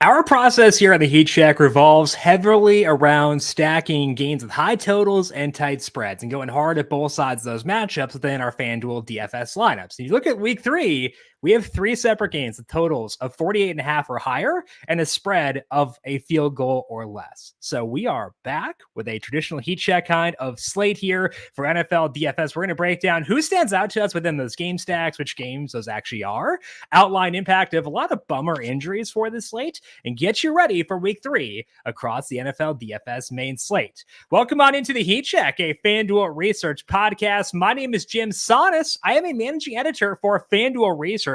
Our process here at the Heat Check revolves heavily around stacking games with high totals and tight spreads and going hard at both sides of those matchups within our FanDuel DFS lineups. And you look at week 3, we have 3 separate games with totals of 48.5 or higher and a spread of a field goal or less. So we are back with a traditional Heat Check kind of slate here for NFL DFS. We're going to break down who stands out to us within those game stacks, which games those actually are, outline impact of a lot of bummer injuries for this slate, and get you ready for week 3 across the NFL DFS main slate. Welcome on into the Heat Check, a FanDuel Research podcast. My name is Jim Sannes. I am a managing editor for FanDuel Research,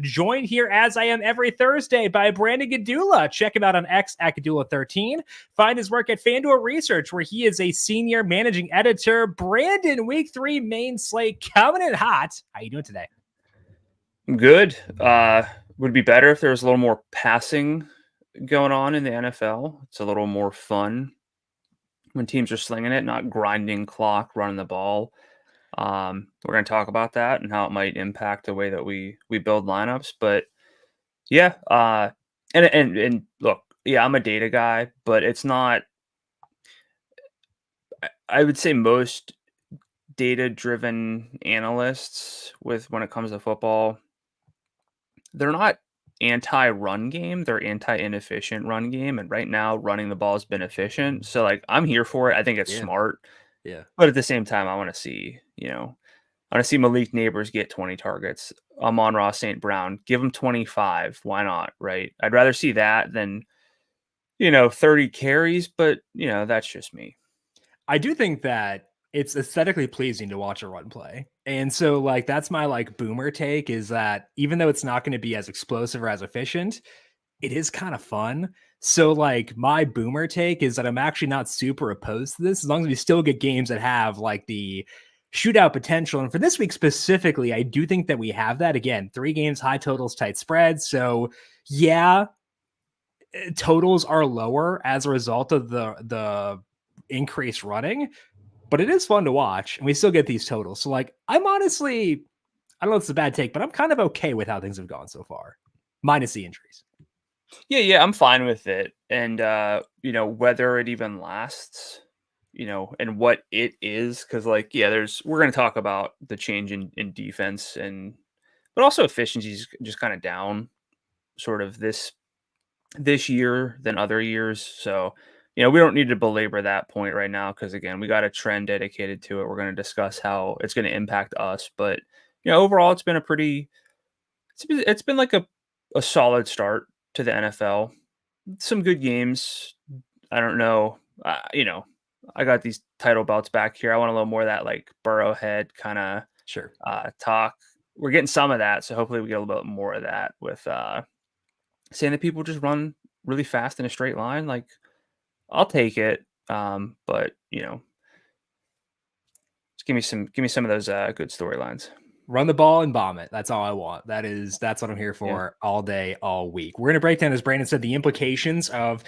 joined here as I am every Thursday by Brandon Gdula. Check him out on X at Gdula13. Find his work at FanDuel Research, where he is a senior managing editor. Brandon, week 3 main slate coming in hot. How you doing today? Good. Would be better if there was a little more passing going on in the NFL. It's a little more fun when teams are slinging it, not grinding clock, running the ball. We're going to talk about that and how it might impact the way that we build lineups. But yeah, and look, yeah, I'm a data guy, but it's not. I would say most data-driven analysts when it comes to football, they're not anti-run game, they're anti-inefficient run game. And right now, running the ball has been efficient. So like I'm here for it. I think it's smart. Yeah. But at the same time, I want to see, Malik Neighbors get 20 targets. Amon-Ra St. Brown, give him 25. Why not? Right. I'd rather see that than, 30 carries, but that's just me. I do think that it's aesthetically pleasing to watch a run play. And so like, that's my like boomer take, is that even though it's not going to be as explosive or as efficient, it is kind of fun. So like my boomer take is that I'm actually not super opposed to this, as long as we still get games that have like the shootout potential. And for this week specifically, I do think that we have that. Again, 3 games, high totals, tight spreads. So yeah, totals are lower as a result of the increased running, but it is fun to watch and we still get these totals. So like, I'm honestly, I don't know if it's a bad take, but I'm kind of okay with how things have gone so far, minus the injuries. Yeah, I'm fine with it. And, whether it even lasts, and what it is, because like, yeah, we're going to talk about the change in defense but also efficiency is just kind of down sort of this year than other years. So, we don't need to belabor that point right now, because again, we got a trend dedicated to it. We're going to discuss how it's going to impact us, but overall, it's been it's been like a solid start to the NFL. Some good games. I don't know. I got these title belts back here. I want a little more of that like Burrowhead kind of talk. We're getting some of that, so hopefully we get a little bit more of that with saying that people just run really fast in a straight line. Like, I'll take it. But just give me some of those good storylines. Run the ball and bomb it. That's all I want. That's what I'm here for all day, all week. We're going to break down, as Brandon said, the implications of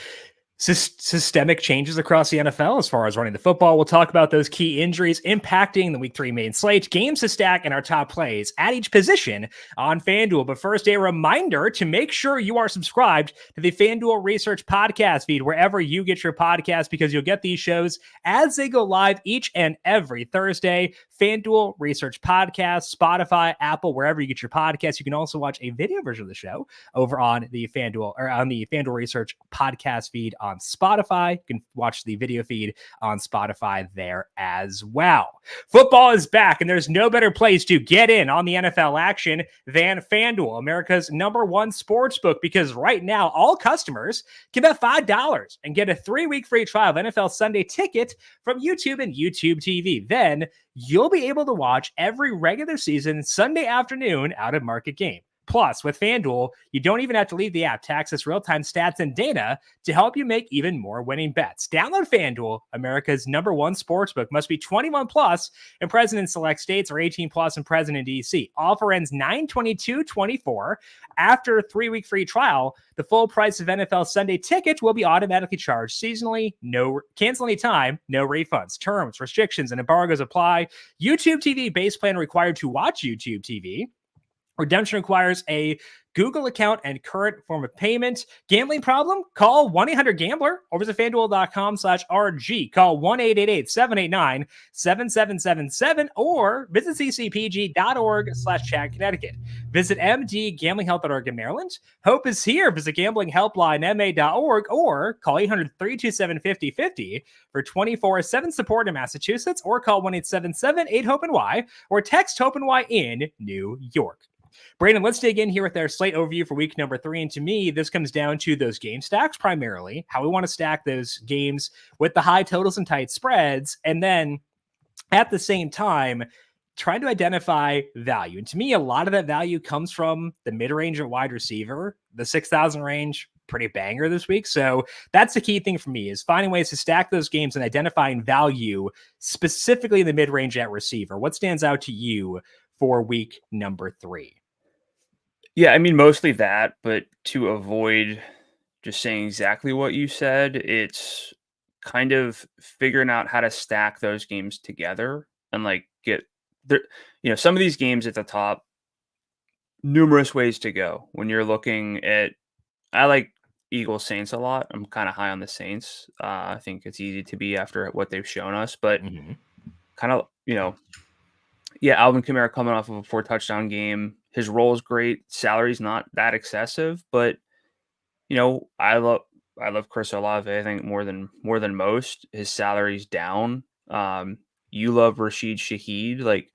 systemic changes across the NFL as far as running the football. We'll talk about those key injuries impacting the week 3 main slate, games to stack, and our top plays at each position on FanDuel. But first, a reminder to make sure you are subscribed to the FanDuel Research Podcast feed wherever you get your podcast, because you'll get these shows as they go live each and every Thursday. FanDuel Research Podcast, Spotify, Apple, wherever you get your podcasts. You can also watch a video version of the show over on the FanDuel Research Podcast feed on Spotify. You can watch the video feed on Spotify there as well. Football is back, and there's no better place to get in on the NFL action than FanDuel, America's #1 sportsbook, because right now all customers can bet $5 and get a 3-week free trial of NFL Sunday Ticket from YouTube and YouTube TV. Then you'll be able to watch every regular season Sunday afternoon out of market game. Plus, with FanDuel, you don't even have to leave the app to access real-time stats and data to help you make even more winning bets. Download FanDuel, America's #1 sportsbook. Must be 21 plus and present in select states, or 18 plus and present in DC. Offer ends 9/22/24. After a 3-week free trial, the full price of NFL Sunday Ticket will be automatically charged seasonally. No cancel anytime, no refunds. Terms, restrictions, and embargoes apply. YouTube TV base plan required to watch YouTube TV. Redemption requires a Google account, and current form of payment. Gambling problem? Call 1-800-GAMBLER or visit fanduel.com/RG. Call 1-888-789-7777 or visit ccpg.org/Chat Connecticut. Visit mdgamblinghelp.org in Maryland. Hope is here. Visit gamblinghelplinema.org or call 800-327-5050 for 24/7 support in Massachusetts, or call 1-877-8-HOPE-NY or text HOPE-NY in New York. Brandon, let's dig in here with our slate overview for week number 3. And to me, this comes down to those game stacks primarily, how we want to stack those games with the high totals and tight spreads. And then at the same time, trying to identify value. And to me, a lot of that value comes from the mid-range at wide receiver, the 6,000 range, pretty banger this week. So that's the key thing for me, is finding ways to stack those games and identifying value specifically in the mid-range at receiver. What stands out to you for week number 3? Yeah, I mean, mostly that, but to avoid just saying exactly what you said, it's kind of figuring out how to stack those games together and like get there. Some of these games at the top, numerous ways to go. When you're looking at, I like Eagles Saints a lot. I'm kind of high on the Saints. I think it's easy to be after what they've shown us, but kind of, Alvin Kamara coming off of a 4-touchdown game. His role is great. Salary's not that excessive, but I love Chris Olave. I think more than most. His salary's down. You love Rashid Shaheed. Like,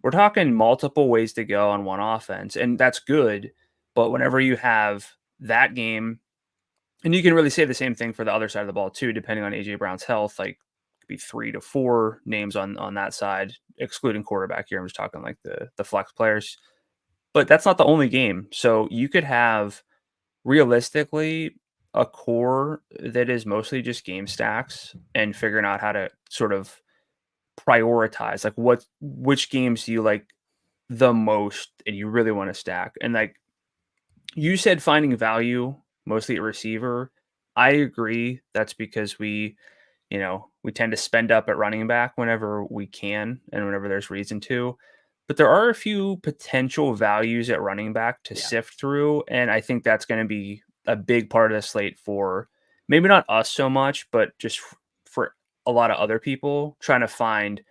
we're talking multiple ways to go on one offense, and that's good. But whenever you have that game, and you can really say the same thing for the other side of the ball too, depending on AJ Brown's health, like could be 3 to 4 names on that side, excluding quarterback here. I'm just talking like the flex players. But that's not the only game. So you could have realistically a core that is mostly just game stacks and figuring out how to sort of prioritize, like which games do you like the most and you really want to stack. And like you said, finding value mostly at receiver. I agree. That's because we tend to spend up at running back whenever we can and whenever there's reason to. But there are a few potential values at running back to sift through. And I think that's going to be a big part of the slate for maybe not us so much, but just for a lot of other people trying to find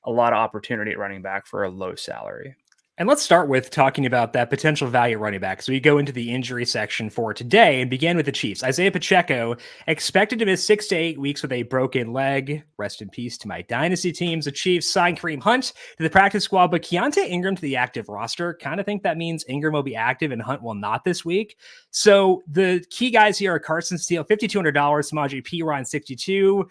a lot of opportunity at running back for a low salary. And let's start with talking about that potential value at running back. So we go into the injury section for today and begin with the Chiefs. Isaiah Pacheco expected to miss 6 to 8 weeks with a broken leg. Rest in peace to my dynasty teams. The Chiefs signed Kareem Hunt to the practice squad, but Keontae Ingram to the active roster. Kind of think that means Ingram will be active and Hunt will not this week. So the key guys here are Carson Steele, $5,200, Samaje Perine, $62.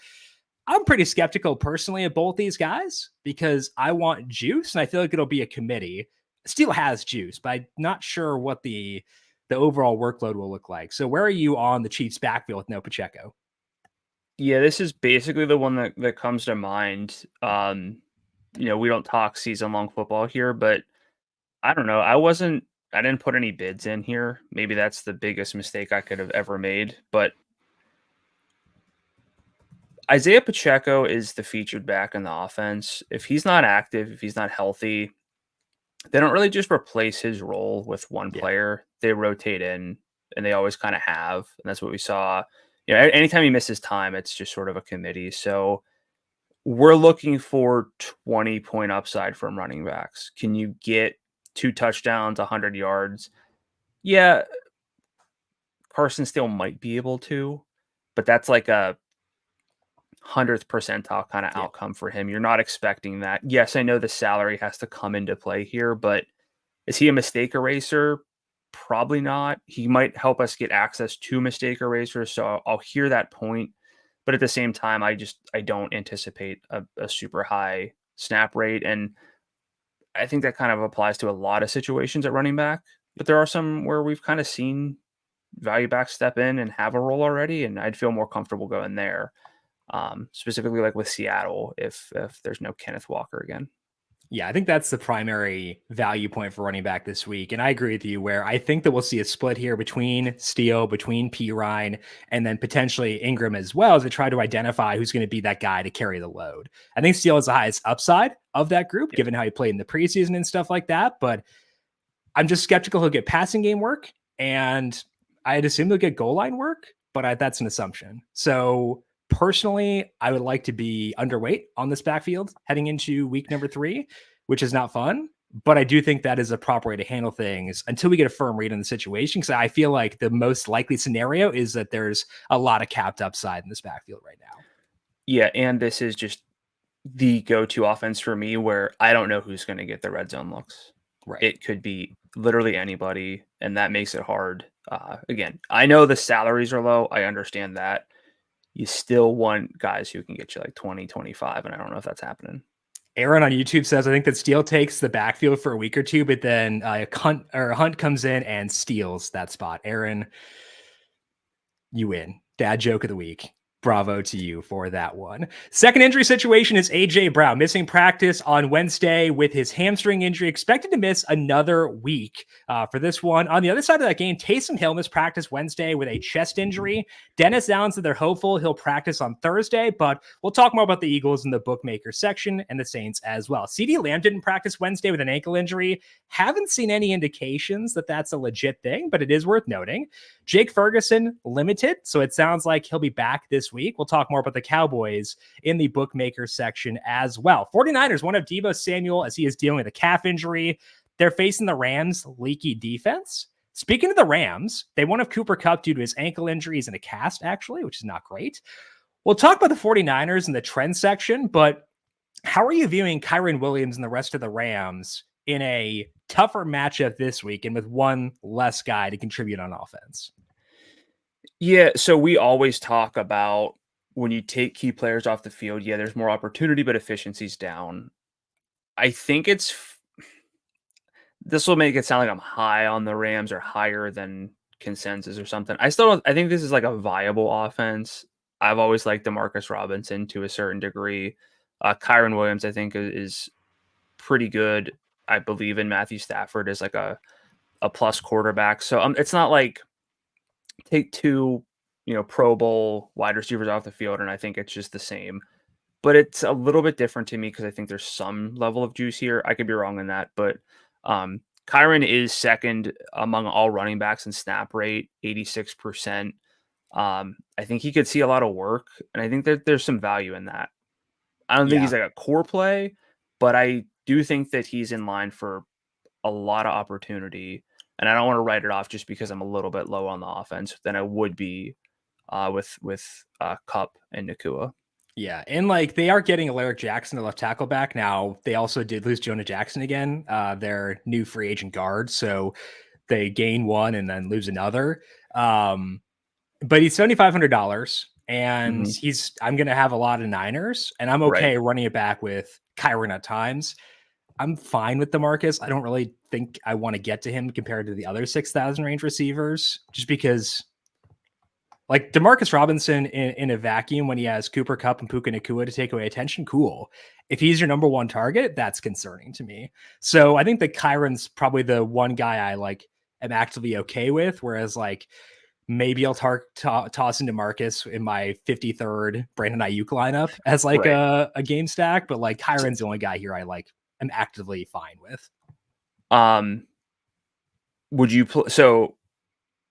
I'm pretty skeptical personally of both these guys because I want juice, and I feel like it'll be a committee. Steele has juice, but I'm not sure what the overall workload will look like. So where are you on the Chiefs backfield with no Pacheco? Yeah, this is basically the one that comes to mind. We don't talk season-long football here, but I don't know. I didn't put any bids in here. Maybe that's the biggest mistake I could have ever made, but Isaiah Pacheco is the featured back in the offense. If he's not active, if he's not healthy, they don't really just replace his role with one player. They rotate in, and they always kind of have. And that's what we saw. Anytime he misses time, it's just sort of a committee. So we're looking for 20-point upside from running backs. Can you get 2 touchdowns, 100 yards? Yeah, Carson Steele might be able to, but that's like a 100th percentile kind of outcome for him. You're not expecting that. Yes, I know the salary has to come into play here, but is he a mistake eraser? Probably not. He might help us get access to mistake erasers, so I'll hear that point. But at the same time, I don't anticipate a super high snap rate, and I think that kind of applies to a lot of situations at running back. But there are some where we've kind of seen value back step in and have a role already, and I'd feel more comfortable going there. Specifically like with Seattle, if there's no Kenneth Walker again. Yeah, I think that's the primary value point for running back this week. And I agree with you where I think that we'll see a split here between Steele, between Perine, and then potentially Ingram as well to try to identify who's going to be that guy to carry the load. I think Steele is the highest upside of that group, given how he played in the preseason and stuff like that. But I'm just skeptical he'll get passing game work. and I'd assume they'll get goal line work, but that's an assumption. So personally, I would like to be underweight on this backfield heading into week number 3, which is not fun. But I do think that is a proper way to handle things until we get a firm read on the situation. Because I feel like the most likely scenario is that there's a lot of capped upside in this backfield right now. Yeah, and this is just the go-to offense for me where I don't know who's going to get the red zone looks. Right. It could be literally anybody, and that makes it hard. Again, I know the salaries are low. I understand that. You still want guys who can get you like 20, 25, and I don't know if that's happening. Aaron on YouTube says, I think that Steele takes the backfield for a week or two, but then Hunt comes in and steals that spot. Aaron, you win. Dad joke of the week. Bravo to you for that one. Second injury situation is A.J. Brown, missing practice on Wednesday with his hamstring injury, expected to miss another week for this one. On the other side of that game, Taysom Hill missed practice Wednesday with a chest injury. Dennis Allen said they're hopeful he'll practice on Thursday, but we'll talk more about the Eagles in the bookmaker section and the Saints as well. CeeDee Lamb didn't practice Wednesday with an ankle injury. Haven't seen any indications that that's a legit thing, but it is worth noting. Jake Ferguson limited, so it sounds like he'll be back this week. We'll talk more about the Cowboys in the bookmaker section as well. 49ers, one of Deebo Samuel as he is dealing with a calf injury. They're facing the Rams' leaky defense. Speaking of the Rams, they won of Cooper Kupp due to his ankle injuries and a cast, actually, which is not great. We'll talk about the 49ers in the trend section, but how are you viewing Kyren Williams and the rest of the Rams in a tougher matchup this week and with one less guy to contribute on offense? Yeah, so we always talk about when you take key players off the field, yeah, there's more opportunity, but efficiency's down. I think this will make it sound like I'm high on the Rams or higher than consensus or something. I think this is like a viable offense. I've always liked DeMarcus Robinson to a certain degree. Kyren Williams, I think, is pretty good. I believe in Matthew Stafford as like a plus quarterback. So it's not like take two, Pro Bowl wide receivers off the field, and I think it's just the same. But it's a little bit different to me because I think there's some level of juice here. I could be wrong in that, but Kyren is second among all running backs in snap rate, 86%. I think he could see a lot of work, and I think that there's some value in that. I don't think he's like a core play, but I do think that he's in line for a lot of opportunity. And I don't want to write it off just because I'm a little bit low on the offense than I would be with Kupp and Nacua. Yeah, and like they are getting Alaric Jackson, the left tackle, back now. They also did lose Jonah Jackson again, their new free agent guard. So they gain one and then lose another. But he's $7,500, and I'm going to have a lot of Niners, and I'm okay running it back with Kyren at times. I'm fine with DeMarcus. I don't really think I want to get to him compared to the other 6,000 range receivers, just because like DeMarcus Robinson in a vacuum when he has Cooper Kupp and Puka Nacua to take away attention, cool. If he's your number one target, that's concerning to me. So I think that Kyren's probably the one guy I am actively okay with, whereas maybe I'll toss into Marcus in my 53rd Brandon Ayuk lineup as a game stack, but Kyren's the only guy here I'm actively fine with. Would you so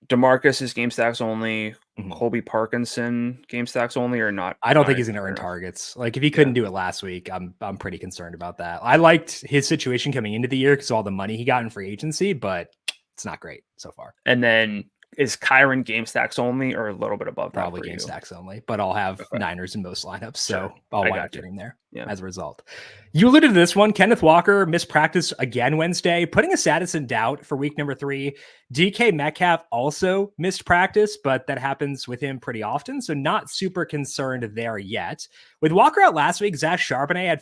DeMarcus is game stacks only, Colby Parkinson game stacks only, or not? I don't think he's going to earn targets. If he couldn't do it last week, I'm pretty concerned about that. I liked his situation coming into the year because of all the money he got in free agency, but it's not great so far. And then is Kyren game stacks only or a little bit above that? Probably game stacks only, but I'll have Niners in most lineups, so I'll wind up getting there as a result. You alluded to this one. Kenneth Walker missed practice again Wednesday, putting his status in doubt for week number 3. DK Metcalf also missed practice, but that happens with him pretty often, so not super concerned there yet. With Walker out last week, Zach Charbonnet had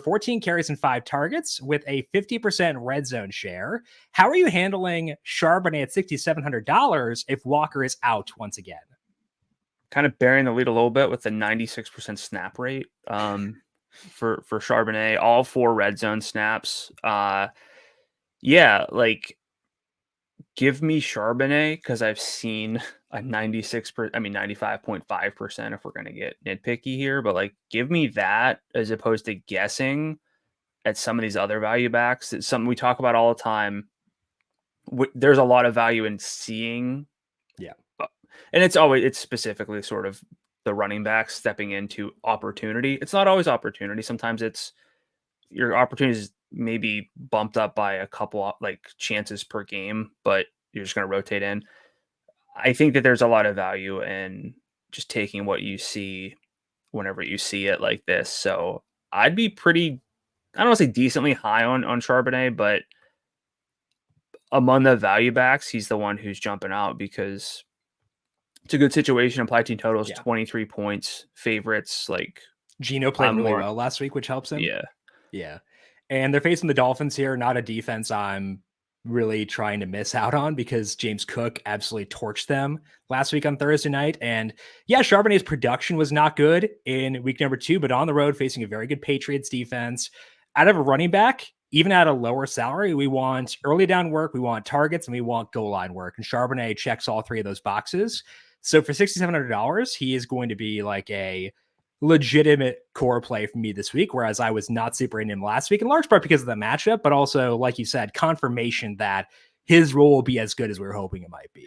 14 carries and 5 targets with a 50% red zone share. How are you handling Charbonnet at $6,700 if Walker is out once again? Kind of bearing the lead a little bit with the 96% snap rate for Charbonnet, all 4 red zone snaps. Give me Charbonnet because I've seen a 95.5% if we're going to get nitpicky here, but give me that as opposed to guessing at some of these other value backs. It's something we talk about all the time. there's a lot of value in seeing. Yeah. And it's specifically sort of the running back stepping into opportunity. It's not always opportunity. Sometimes it's your opportunities maybe bumped up by a couple like chances per game, but you're just going to rotate in. I think that there's a lot of value in just taking what you see whenever you see it like this. So I'd be pretty, I don't want to say decently high on Charbonnet, but among the value backs, he's the one who's jumping out because it's a good situation. Implied team totals 23 points, favorites. Like Geno played really well last week, which helps him. Yeah. And they're facing the Dolphins here, not a defense I'm really trying to miss out on because James Cook absolutely torched them last week on Thursday night. And yeah, Charbonnet's production was not good in week number 2, but on the road facing a very good Patriots defense. Out of a running back, even at a lower salary, we want early down work, we want targets, and we want goal line work. And Charbonnet checks all 3 of those boxes. So for $6,700, he is going to be like a legitimate core play for me this week, whereas I was not super into him last week, in large part because of the matchup, but also, like you said, confirmation that his role will be as good as we were hoping it might be.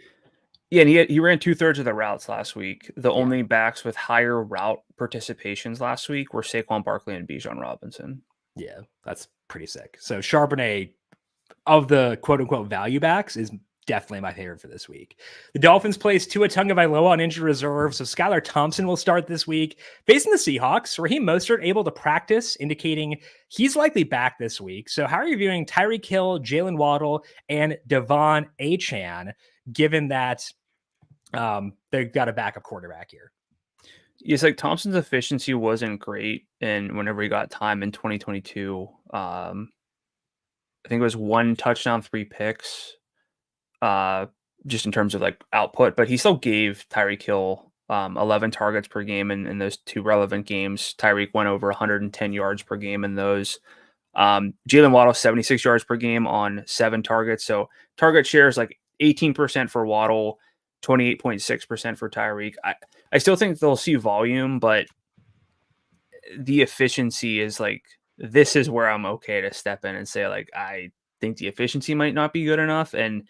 Yeah, and he ran 2/3 of the routes last week. The only backs with higher route participations last week were Saquon Barkley and Bijan Robinson. Yeah, that's pretty sick. So Charbonnet, of the quote-unquote value backs, is definitely my favorite for this week. The Dolphins place Tua Tagovailoa on injured reserve, so Skylar Thompson will start this week. Facing the Seahawks, Raheem Mostert able to practice, indicating he's likely back this week. So how are you viewing Tyreek Hill, Jalen Waddle, and Devon Achane, given that they've got a backup quarterback here? It's like Thompson's efficiency wasn't great, and whenever he got time in 2022, I think it was 1 touchdown, 3 picks. Just in terms of like output, but he still gave Tyreek Hill 11 targets per game in those 2 relevant games. Tyreek went over 110 yards per game in those. Jalen Waddle 76 yards per game on 7 targets. So target share is like 18% for Waddle, 28.6% for Tyreek. I still think they'll see volume, but the efficiency is like, this is where I'm okay to step in and say, like, I think the efficiency might not be good enough. And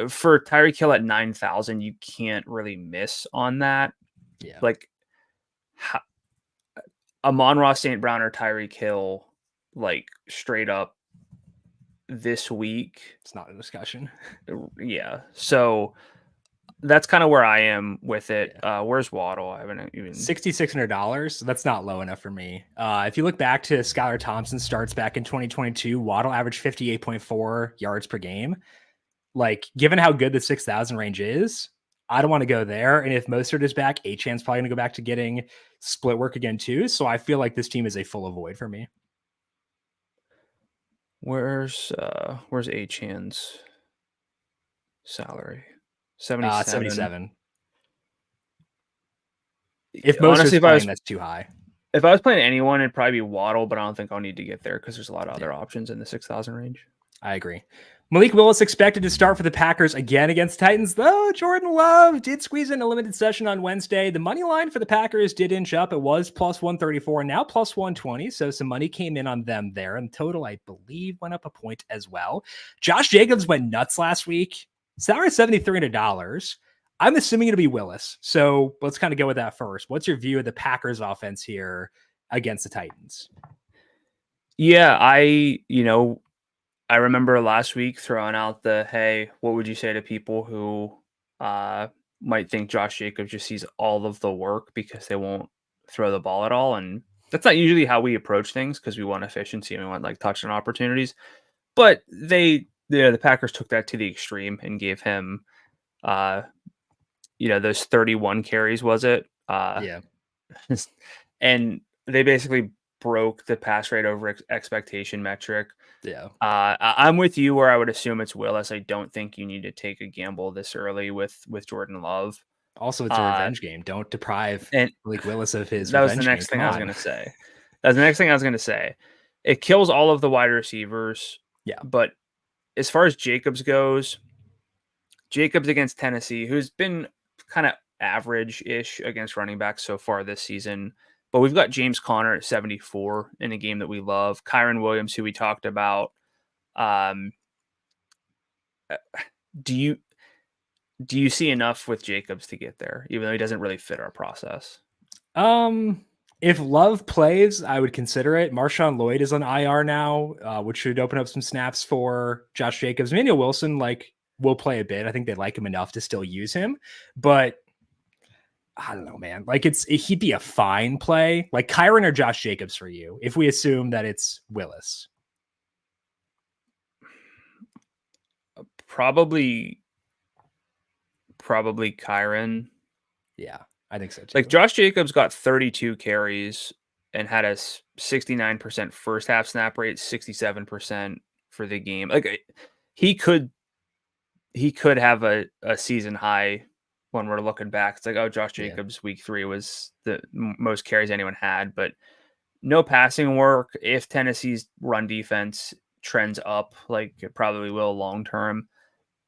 for Tyreek Hill at 9,000, you can't really miss on that. Yeah. Like Amon-Ra St. Brown or Tyreek Hill, like straight up this week. It's not a discussion. Yeah. So that's kind of where I am with it. Where's Waddle? I haven't even $6,600. That's not low enough for me. If you look back to Skylar Thompson's starts back in 2022, Waddle averaged 58.4 yards per game. Like, given how good the 6,000 range is, I don't want to go there. And if Mostert is back, Achane's probably going to go back to getting split work again too. So I feel like this team is a full avoid for me. Where's Achane's salary? 77. If Mostert's playing, that's too high. If I was playing anyone, it'd probably be Waddle, but I don't think I'll need to get there because there's a lot of other options in the 6,000 range. I agree. Malik Willis expected to start for the Packers again against Titans, though Jordan Love did squeeze in a limited session on Wednesday. The money line for the Packers did inch up. It was plus 134, now plus 120. So some money came in on them there. And total, I believe, went up a point as well. Josh Jacobs went nuts last week. Salary $7,300. I'm assuming it'll be Willis. So let's kind of go with that first. What's your view of the Packers offense here against the Titans? Yeah, I remember last week throwing out the, hey, what would you say to people who might think Josh Jacobs just sees all of the work because they won't throw the ball at all? And that's not usually how we approach things because we want efficiency and we want like touchdown opportunities. But the Packers took that to the extreme and gave him, those 31 carries, was it? Yeah. And they basically broke the pass rate over expectation metric. Yeah. I'm with you where I would assume it's Willis. I don't think you need to take a gamble this early with Jordan Love. Also, it's a revenge game. Don't deprive Malik Willis of his That was the next thing I was going to say. That's the next thing I was going to say. It kills all of the wide receivers. Yeah. But as far as Jacobs goes, Jacobs against Tennessee, who's been kind of average-ish against running backs so far this season. But we've got James Conner at 74 in a game that we love. Kyron Williams, who we talked about. do you see enough with Jacobs to get there, even though he doesn't really fit our process? If Love plays, I would consider it. Marshawn Lloyd is on IR now, which should open up some snaps for Josh Jacobs. Emmanuel Wilson, will play a bit. I think they like him enough to still use him, but I don't know, man. He'd be a fine play. Like Kyron or Josh Jacobs for you, if we assume that it's Willis. Probably Kyron. Yeah, I think so too. Like Josh Jacobs got 32 carries and had a 69% first half snap rate, 67% for the game. Like he could have a season high when we're looking back. It's like, oh, Josh Jacobs week 3 was the most carries anyone had, but no passing work. If Tennessee's run defense trends up, like it probably will long term,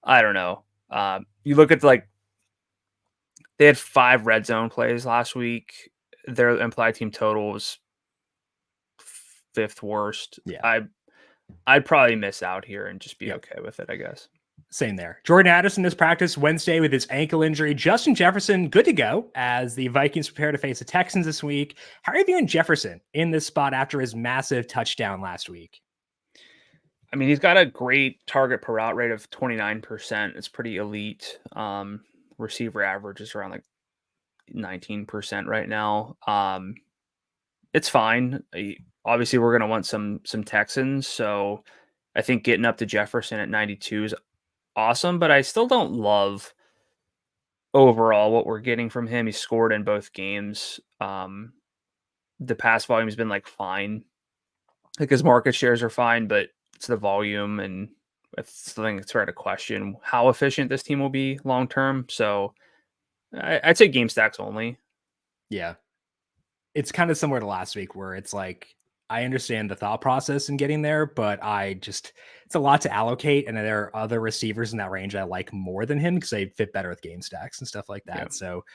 I don't know. You look at they had 5 red zone plays last week. Their implied team total was 5th worst. Yeah. I'd probably miss out here and just be okay with it, I guess. Same there. Jordan Addison has practiced Wednesday with his ankle injury. Justin Jefferson, good to go as the Vikings prepare to face the Texans this week. How are you viewing Jefferson in this spot after his massive touchdown last week? I mean, he's got a great target per route rate of 29%. It's pretty elite. Receiver average is around 19% right now. It's fine. Obviously, we're going to want some Texans. So I think getting up to Jefferson at 92 is awesome, but I still don't love overall what we're getting from him. He scored in both games. The pass volume has been fine. His market shares are fine, but it's the volume, and it's something that's fair to question how efficient this team will be long term. So I'd say game stacks only. Yeah. It's kind of similar to last week where it's I understand the thought process in getting there, but it's a lot to allocate. And there are other receivers in that range I like more than him because they fit better with game stacks and stuff like that. Yeah. So,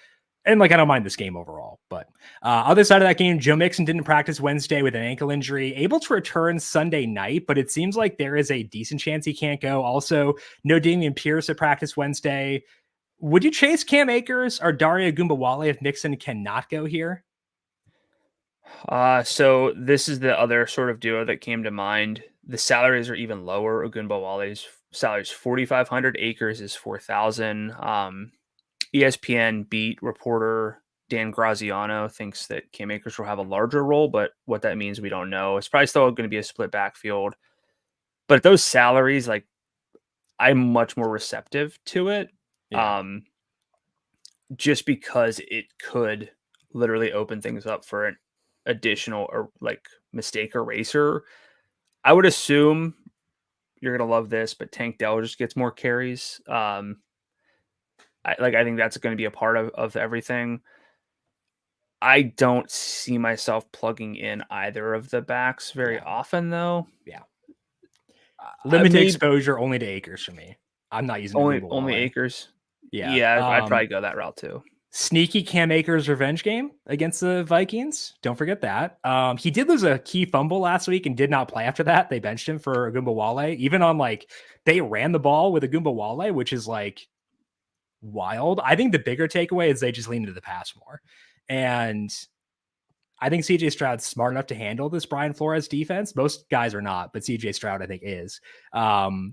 and I don't mind this game overall, but other side of that game, Joe Mixon didn't practice Wednesday with an ankle injury, able to return Sunday night, but it seems like there is a decent chance he can't go. Also, no Dameon Pierce at practice Wednesday. Would you chase Cam Akers or Daria Gumbawale if Mixon cannot go here? So this is the other sort of duo that came to mind. The salaries are even lower. Ogunbowale's salary is $4,500. Akers is $4,000. ESPN beat reporter Dan Graziano thinks that Cam Akers will have a larger role, but what that means, we don't know. It's probably still going to be a split backfield. But at those salaries, I'm much more receptive to it. Yeah. Just because it could literally open things up for an additional or mistake eraser. I would assume you're going to love this, but Tank Dell just gets more carries. I think that's going to be a part of everything. I don't see myself plugging in either of the backs very often, though. Yeah. Limited exposure only to Akers for me. I'm not using only Akers. Yeah, I'd probably go that route too. Sneaky Cam Akers revenge game against the Vikings. Don't forget that. He did lose a key fumble last week and did not play after that. They benched him for Ogunbowale. Even on they ran the ball with Ogunbowale, which is wild. I think the bigger takeaway is they just lean into the pass more. And I think CJ Stroud's smart enough to handle this Brian Flores defense. Most guys are not, but CJ Stroud, I think, is.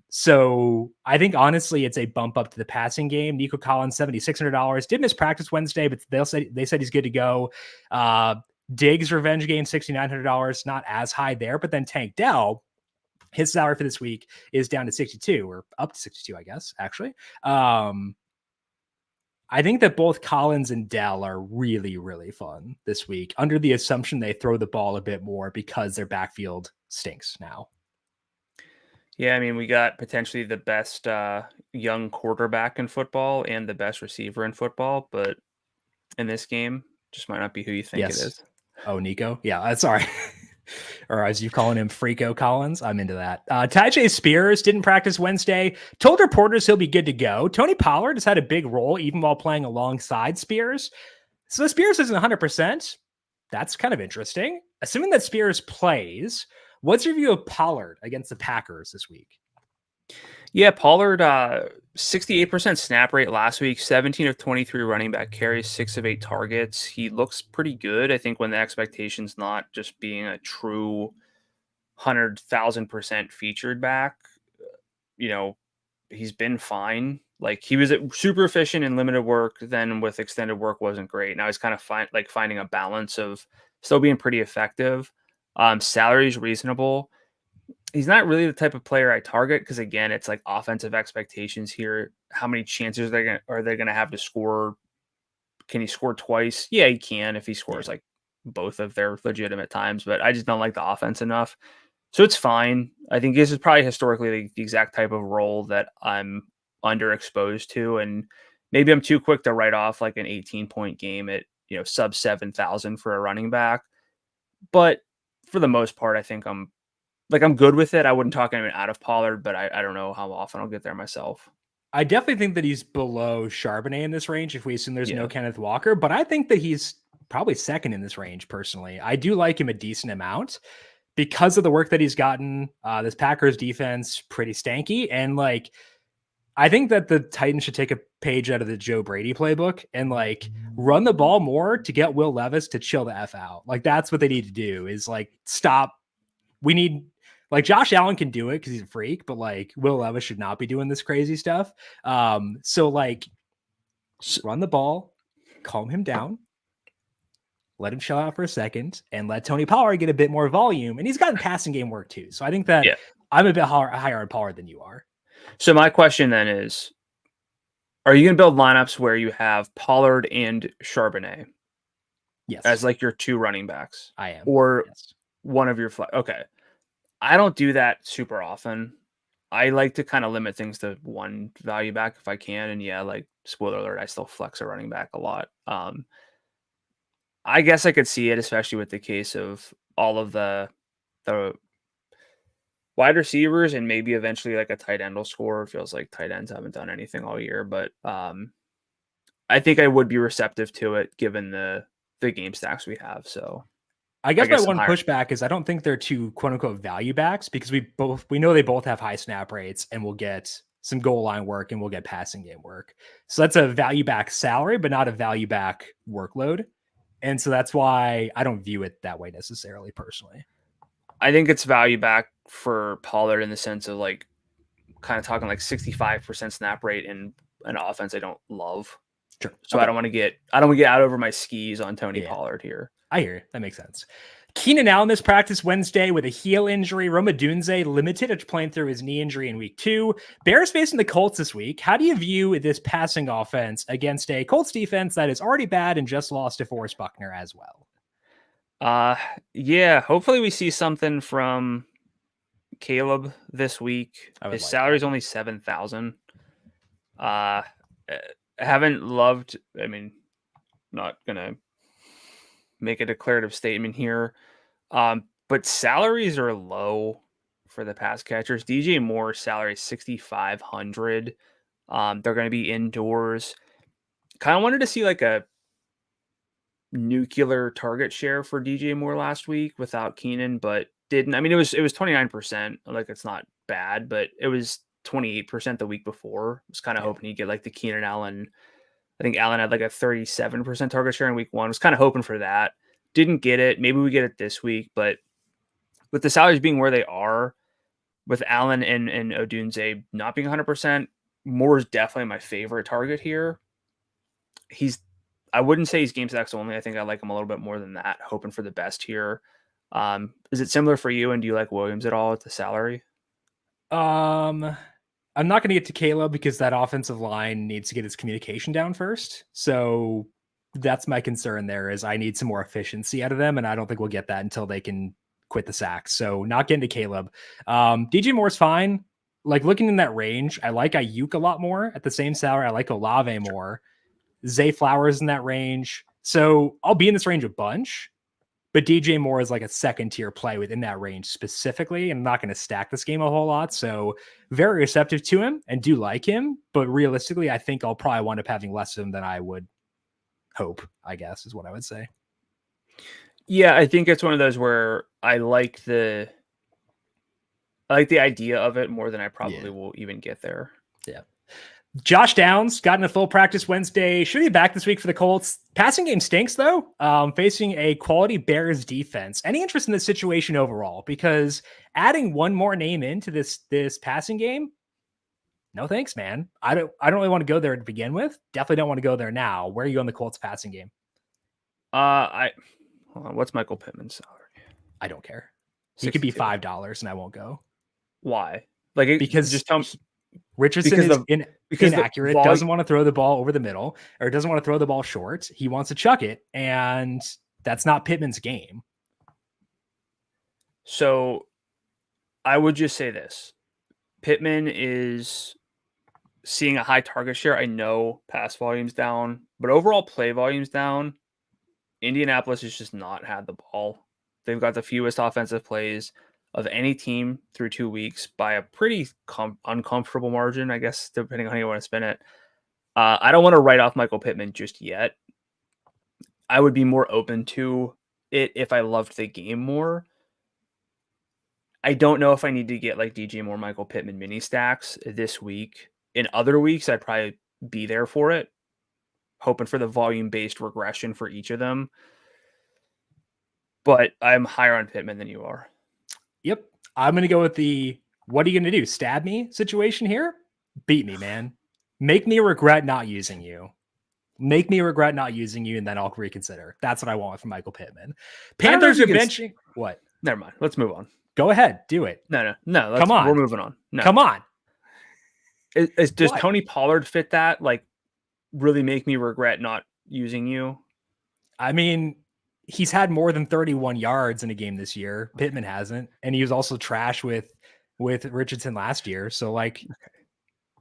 So I think, honestly, it's a bump up to the passing game. Nico Collins, $7,600. Did miss practice Wednesday, but they said he's good to go. Diggs revenge game, $6,900. Not as high there, but then Tank Dell, his salary for this week is down to 62 or up to 62, I guess, actually. I think that both Collins and Dell are really, really fun this week under the assumption they throw the ball a bit more because their backfield stinks now. Yeah, I mean, we got potentially the best young quarterback in football and the best receiver in football, but in this game, just might not be who you think it is. Oh, Nico? Yeah, sorry. Or as you calling him, Freako Collins. I'm into that. Tyjae Spears didn't practice Wednesday. Told reporters he'll be good to go. Tony Pollard has had a big role even while playing alongside Spears. So Spears isn't 100%. That's kind of interesting. Assuming that Spears plays, what's your view of Pollard against the Packers this week? Yeah, Pollard, 68% snap rate last week, 17 of 23 running back carries, 6 of 8 targets. He looks pretty good. I think when the expectation's not just being a true 100,000% featured back, you know, he's been fine. Like he was super efficient in limited work, then with extended work wasn't great. Now he's kind of finding a balance of still being pretty effective. Salary is reasonable. He's not really the type of player I target because again, it's like offensive expectations here. How many chances are they gonna have to score? Can he score twice? Yeah, he can if he scores like both of their legitimate times, but I just don't like the offense enough. So it's fine. I think this is probably historically the exact type of role that I'm underexposed to. And maybe I'm too quick to write off like an 18-point game at, sub 7,000 for a running back. But for the most part, I think I'm good with it. I wouldn't talk anyone out of Pollard, but I don't know how often I'll get there myself. I definitely think that he's below Charbonnet in this range if we assume there's no Kenneth Walker, but I think that he's probably second in this range personally. I do like him a decent amount because of the work that he's gotten. This Packers defense pretty stanky, and like I think that the Titans should take a page out of the Joe Brady playbook and like run the ball more to get Will Levis to chill the F out. Like that's what they need to do is like stop. We need like Josh Allen can do it because he's a freak, but like Will Levis should not be doing this crazy stuff. So like run the ball, calm him down, let him chill out for a second, and let Tony Pollard get a bit more volume. And he's gotten passing game work too. So I think that I'm a bit higher on Pollard than you are. So my question then is, are you going to build lineups where you have Pollard and Charbonnet? Yes. As like your two running backs? I am. Or one of your okay. I don't do that super often. I like to kind of limit things to one value back if I can. And like spoiler alert, I still flex a running back a lot. I guess I could see it, especially with the case of all of the wide receivers and maybe eventually like a tight end will score. It feels like tight ends haven't done anything all year, but I think I would be receptive to it given the game stacks we have. So I guess my one pushback is I don't think they're two quote unquote value backs because we know they both have high snap rates and we'll get some goal line work and we'll get passing game work. So that's a value back salary, but not a value back workload. And so that's why I don't view it that way necessarily personally. I think it's value back for Pollard in the sense of like kind of talking like 65% snap rate in an offense I don't love. Sure. So okay. I don't want to get out over my skis on Tony Pollard here. I hear you. That makes sense. Keenan Allen missed practice Wednesday with a heel injury. Roma Dunze limited after playing through his knee injury in week 2. Bears facing the Colts this week. How do you view this passing offense against a Colts defense that is already bad and just lost to Forrest Buckner as well? Hopefully we see something from Caleb this week. His salary is only 7,000. Haven't loved, not gonna make a declarative statement here. But salaries are low for the pass catchers. DJ Moore's salary is 6,500. They're going to be indoors. Kind of wanted to see like a nuclear target share for DJ Moore last week without Keenan, but didn't. It was 29%. Like it's not bad, but it was 28% the week before. I was kind of hoping he'd get like the Keenan Allen. I think Allen had like a 37% target share in week 1. I was kind of hoping for that. Didn't get it. Maybe we get it this week, but with the salaries being where they are, with Allen and Odunze not being 100%, Moore is definitely my favorite target here. I wouldn't say he's game stacks only. I think I like him a little bit more than that, hoping for the best here. Is it similar for you, and do you like Williams at all at the salary? I'm not going to get to Caleb because that offensive line needs to get its communication down first. So that's my concern there is I need some more efficiency out of them. And I don't think we'll get that until they can quit the sacks. So not getting to Caleb. DJ Moore's fine. Like looking in that range, I like Ayuk a lot more at the same salary. I like Olave more. Zay Flowers in that range. So I'll be in this range a bunch. But DJ Moore is like a second tier play within that range specifically. And I'm not going to stack this game a whole lot. So very receptive to him and do like him. But realistically, I think I'll probably wind up having less of him than I would hope, I guess, is what I would say. Yeah, I think it's one of those where I like I like the idea of it more than I probably will even get there. Yeah. Josh Downs got in a full practice Wednesday. Should be back this week for the Colts. Passing game stinks though. Facing a quality Bears defense. Any interest in this situation overall? Because adding one more name into this passing game, no thanks, man. I don't really want to go there to begin with. Definitely don't want to go there now. Where are you on the Colts passing game? Hold on, what's Michael Pittman's salary? I don't care. He could be $5 and I won't go. Why? Like, because just tell me. Richardson is inaccurate, doesn't want to throw the ball over the middle, or doesn't want to throw the ball short. He wants to chuck it, and that's not Pittman's game. So I would just say this. Pittman is seeing a high target share. I know pass volume's down, but overall play volume's down. Indianapolis has just not had the ball. They've got the fewest offensive plays of any team through 2 weeks by a pretty uncomfortable margin, I guess, depending on how you want to spin it. I don't want to write off Michael Pittman just yet. I would be more open to it if I loved the game more. I don't know if I need to get like DJ Moore, Michael Pittman mini stacks this week. In other weeks, I'd probably be there for it, hoping for the volume-based regression for each of them. But I'm higher on Pittman than you are. Yep. I'm going to go with the, what are you going to do? Stab me situation here? Beat me, man. Make me regret not using you. Make me regret not using you, and then I'll reconsider. That's what I want from Michael Pittman. Panthers are benching. What? Never mind. Let's move on. Go ahead. Do it. No. Come on. We're moving on. No. Come on. Does Tony Pollard fit that? Like, really make me regret not using you? I mean, he's had more than 31 yards in a game this year. Pittman hasn't. And he was also trash with Richardson last year. So, like,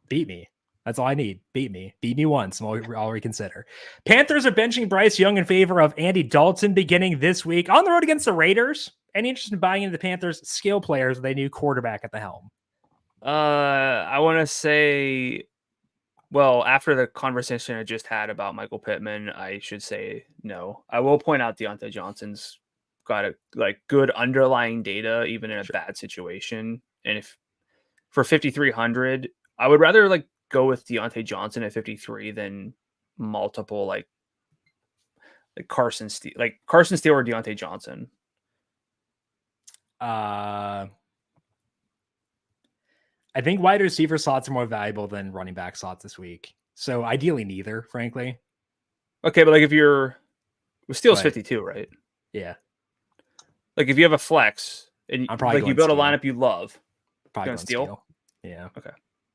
beat me. That's all I need. Beat me. Beat me once. I'll reconsider. Panthers are benching Bryce Young in favor of Andy Dalton beginning this week on the road against the Raiders. Any interest in buying into the Panthers' skill players with a new quarterback at the helm? I want to say, well, after the conversation I just had about Michael Pittman, I should say no. I will point out Deontay Johnson's got a good underlying data, even in a bad situation. And if for 5,300, I would rather go with Deontay Johnson at 53 than multiple like Carson Steele or Deontay Johnson. I think wide receiver slots are more valuable than running back slots this week. So ideally neither, frankly. Okay, but if you're Steele's 52, right? Yeah. If you have a flex and I'm probably you build a lineup you love, probably going Steele? Yeah. Okay.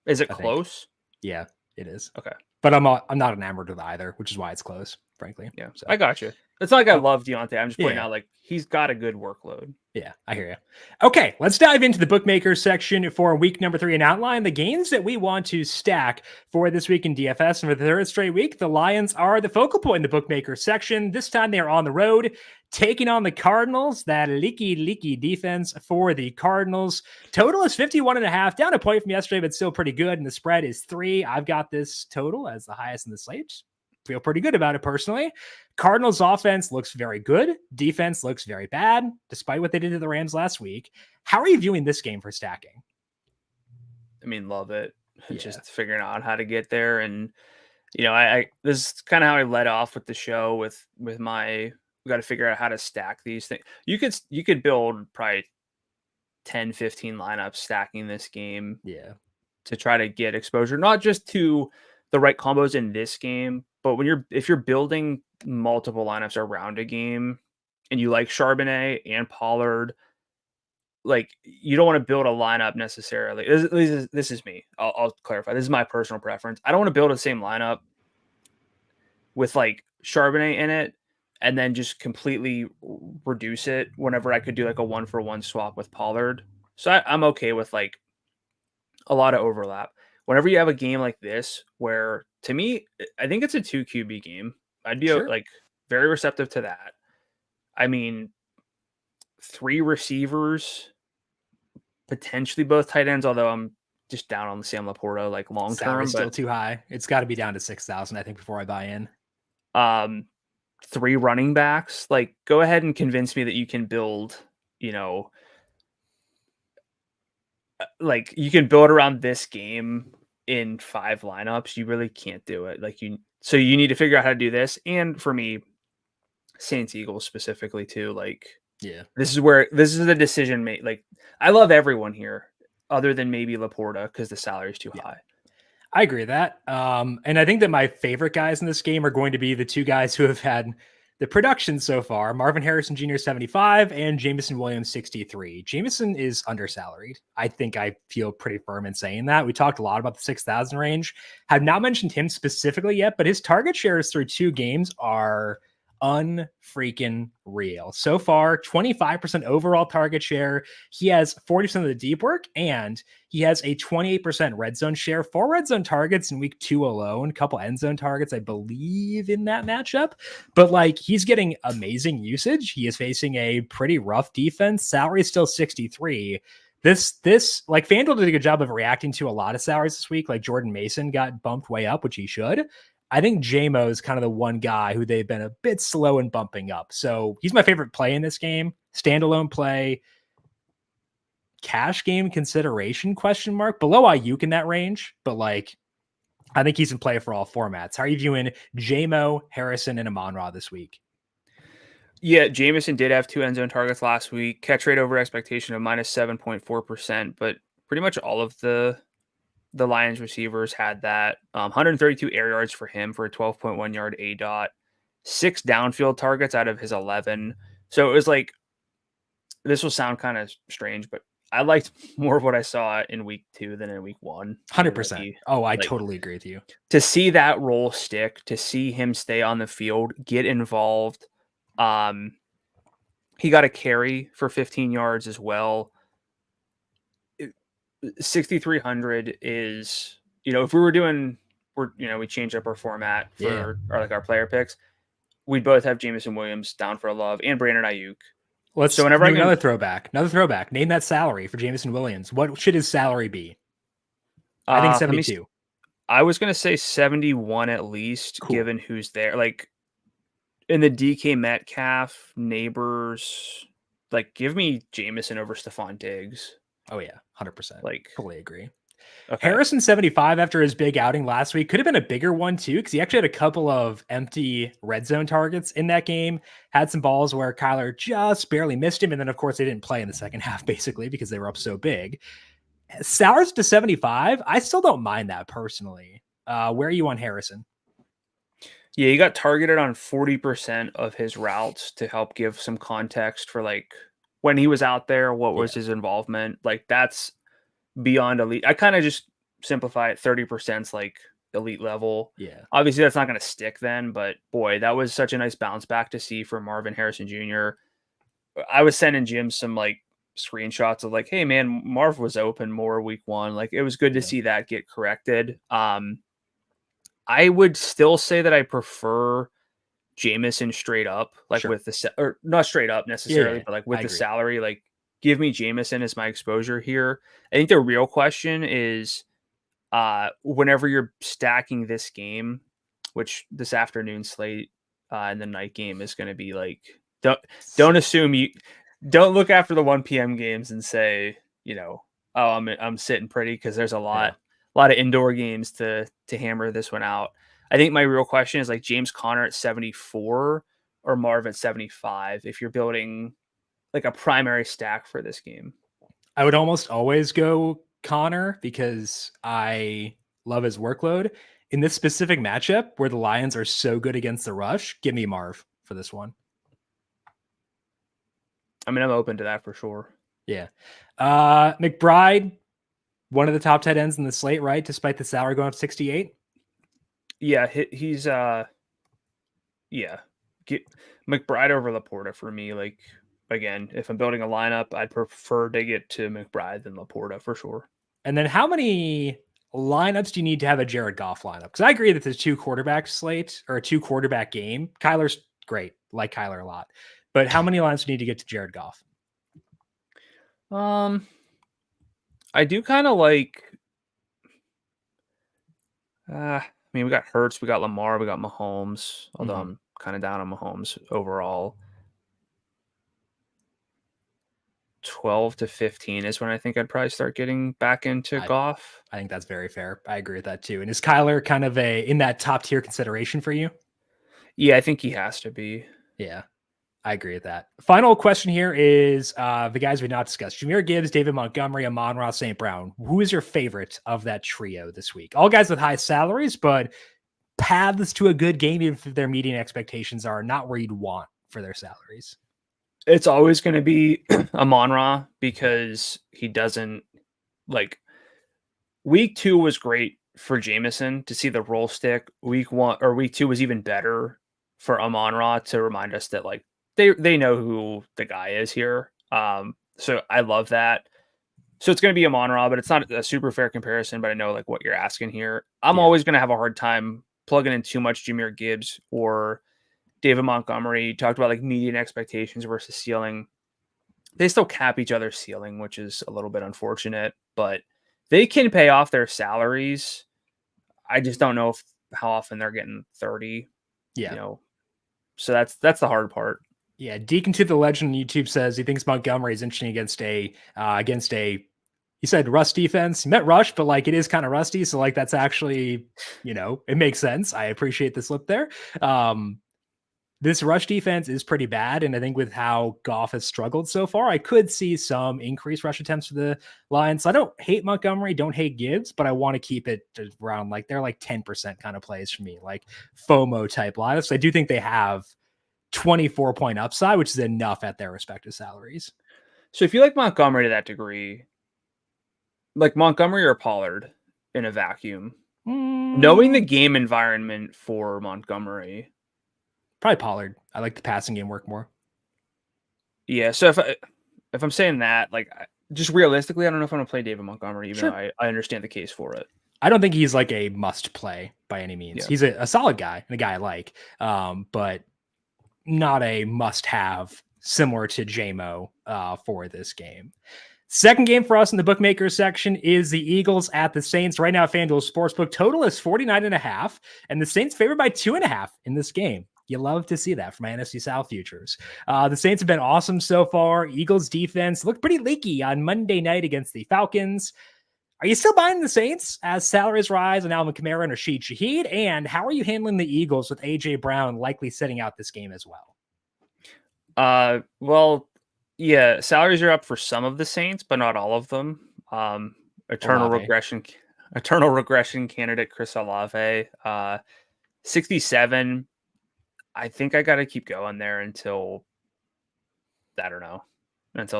Is it close? Yeah, it is. Okay. But I'm not enamored with either, which is why it's close, frankly. Yeah. So I got you. It's not like I love Deontay. I'm just pointing out he's got a good workload. Yeah, I hear you. Okay, let's dive into the bookmakers section for week number 3 and outline the games that we want to stack for this week in DFS. And for the third straight week, the Lions are the focal point in the bookmakers section. This time they are on the road, taking on the Cardinals. That leaky defense for the Cardinals. Total is 51.5, down a point from yesterday, but still pretty good. And the spread is 3. I've got this total as the highest in the slate. Feel pretty good about it personally. Cardinals offense looks very good. Defense looks very bad, despite what they did to the Rams last week. How are you viewing this game for stacking? I mean, love it. Just figuring out how to get there. And, I this is kind of how I led off with the show with my, we got to figure out how to stack these things. You could build probably 10, 15 lineups stacking this game. Yeah. To try to get exposure, not just to the right combos in this game, but if you're building multiple lineups around a game and you like Charbonnet and Pollard, you don't want to build a lineup necessarily. This is me. I'll clarify. This is my personal preference. I don't want to build the same lineup with Charbonnet in it and then just completely reduce it whenever I could do a 1-for-1 swap with Pollard. So I'm okay with a lot of overlap. Whenever you have a game like this, where to me, I think it's a 2 QB game, I'd be very receptive to that. I mean, 3 receivers, potentially both tight ends, although I'm just down on the Sam Laporta long term. Still too high. It's got to be down to 6,000, I think, before I buy in. 3 running backs. Go ahead and convince me that you can build, like you can build around this game in 5 lineups. You really can't do it. So you need to figure out how to do this. And for me, Saints Eagles specifically too, like Yeah. this is the decision made. Like I love everyone here other than maybe Laporta because the salary is too high. I agree with that. And I think that my favorite guys in this game are going to be the two guys who have had the production so far, Marvin Harrison Jr. 75 and Jameson Williams 63. Jameson is undersalaried. I think I feel pretty firm in saying that. We talked a lot about the 6,000 range. Have not mentioned him specifically yet, but his target shares through 2 games are unfreaking real. So far, 25% overall target share. He has 40% of the deep work, and he has a 28% red zone share, 4 red zone targets in week 2 alone, a couple end zone targets, I believe, in that matchup. But like, he's getting amazing usage. He is facing a pretty rough defense. Salary is still 63. This like FanDuel did a good job of reacting to a lot of salaries this week. Like Jordan Mason got bumped way up, which he should. I think JMO is kind of the one guy who they've been a bit slow in bumping up. So he's my favorite play in this game. Standalone play, cash game consideration, question mark, below Ayuk in that range. But like, I think he's in play for all formats. How are you viewing JMO, Harrison, and Amon-Ra this week? Yeah, Jameson did have 2 end zone targets last week. Catch rate over expectation of minus 7.4%, but pretty much all of the Lions receivers had that. 132 air yards for him for a 12.1 yard ADOT, 6 downfield targets out of his 11. So it was like, this will sound kind of strange, but I liked more of what I saw in week 2 than in week 1. 100%. Oh, I totally agree with you. To see that role stick, to see him stay on the field, get involved. He got a carry for 15 yards as well. 6,300 is, if we were doing, we changed up our format for our player picks. We'd both have Jameson Williams down for a love and Brandon Ayuk. Let's do another throwback. Name that salary for Jameson Williams. What should his salary be? I think 72. I was going to say 71 at least, given who's there. Like in the DK Metcalf, Neighbors, like give me Jameson over Stephon Diggs. Oh yeah, 100%. Like totally agree. Okay. Harrison 75 after his big outing last week could have been a bigger one too, because he actually had a couple of empty red zone targets in that game. Had some balls where Kyler just barely missed him, and then of course they didn't play in the second half basically because they were up so big. Sours to 75, I still don't mind that personally. Where are you on Harrison? Yeah, he got targeted on 40% of his routes to help give some context for like when he was out there, what was his involvement. Like that's beyond elite. I kind of just simplify it. 30% like elite level. Yeah. Obviously that's not going to stick then, but boy, that was such a nice bounce back to see for Marvin Harrison Jr. I was sending Jim some like screenshots of like, hey man, Marv was open more week 1. Like it was good to see that get corrected. I would still say that I prefer Jameson straight up, like with the or not straight up necessarily, but like with the salary, like give me Jameson as my exposure here. I think the real question is whenever you're stacking this game, which this afternoon slate and the night game is going to be like, don't assume don't look after the 1 p.m. games and say, oh, I'm sitting pretty, because there's a lot of indoor games to hammer this one out. I think my real question is like James Conner at 74 or Marv at 75 if you're building like a primary stack for this game. I would almost always go Conner because I love his workload. In this specific matchup where the Lions are so good against the rush, give me Marv for this one. I mean, I'm open to that for sure. Yeah. McBride, one of the top tight ends in the slate, right? Despite the salary going up 68. Yeah, he's McBride over Laporta for me. Like again, if I'm building a lineup, I'd prefer to get to McBride than Laporta for sure. And then how many lineups do you need to have a Jared Goff lineup? Because I agree that the 2 quarterback slate or a 2 quarterback game, Kyler's great, like Kyler a lot. But how many lineups do you need to get to Jared Goff? I do kind of like. I mean, we got Hurts, we got Lamar, we got Mahomes. Although I'm kind of down on Mahomes overall. 12 to 15 is when I think I'd probably start getting back into Goff. I think that's very fair. I agree with that too. And is Kyler kind of in that top tier consideration for you? Yeah, I think he has to be. Yeah, I agree with that. Final question here is the guys we not discussed: Jahmyr Gibbs, David Montgomery, Amon-Ra St. Brown. Who is your favorite of that trio this week? All guys with high salaries, but paths to a good game if their median expectations are not where you'd want for their salaries. It's always going to be Amon-Ra because he doesn't week 2 was great for Jameson to see the roll stick. Week 2 was even better for Amon-Ra to remind us that they know who the guy is here. So I love that. So it's going to be Amon-Ra, but it's not a super fair comparison, but I know what you're asking here. I'm always going to have a hard time plugging in too much Jahmyr Gibbs or David Montgomery. You talked about median expectations versus ceiling. They still cap each other's ceiling, which is a little bit unfortunate, but they can pay off their salaries. I just don't know how often they're getting 30. Yeah. So that's the hard part. Yeah. Deacon to the Legend on YouTube says he thinks Montgomery is interesting against a he said rush defense. He meant rush, but it is kind of rusty. So that's actually, it makes sense. I appreciate the slip there. This rush defense is pretty bad. And I think with how Goff has struggled so far, I could see some increased rush attempts for the Lions. So I don't hate Montgomery, don't hate Gibbs, but I want to keep it around they're 10% kind of plays for me, FOMO type lineups. So I do think they have 24-point upside, which is enough at their respective salaries. So if you like Montgomery to that degree, Montgomery or Pollard in a vacuum, knowing the game environment for Montgomery, probably Pollard. I like the passing game work more. Yeah. So if I'm saying that, just realistically, I don't know if I'm going to play David Montgomery, even though I understand the case for it. I don't think he's a must play by any means. Yeah. He's a solid guy and a guy I like, but not a must have similar to JMO for this game. Second game for us in the bookmakers section is the Eagles at the Saints. Right now, FanDuel Sportsbook total is 49.5, and the Saints favored by 2.5 in this game. You love to see that from my NFC South futures. The Saints have been awesome so far. Eagles defense looked pretty leaky on Monday night against the Falcons. Are you still buying the Saints as salaries rise on Alvin Kamara and Rashid Shaheed? And how are you handling the Eagles with A.J. Brown likely sitting out this game as well? Well, yeah, salaries are up for some of the Saints, but not all of them. Eternal regression candidate Chris Olave, 67. I think I got to keep going there until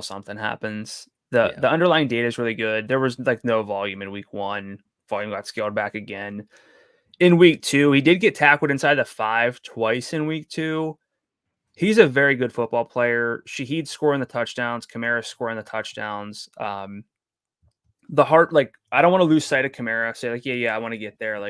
something happens. The underlying data is really good. There was no volume in week 1. Volume got scaled back again in week 2. He did get tackled inside the 5 twice in week 2. He's a very good football player. Shaheed scoring the touchdowns. Kamara scoring the touchdowns. The heart, I don't want to lose sight of Kamara. Say I want to get there.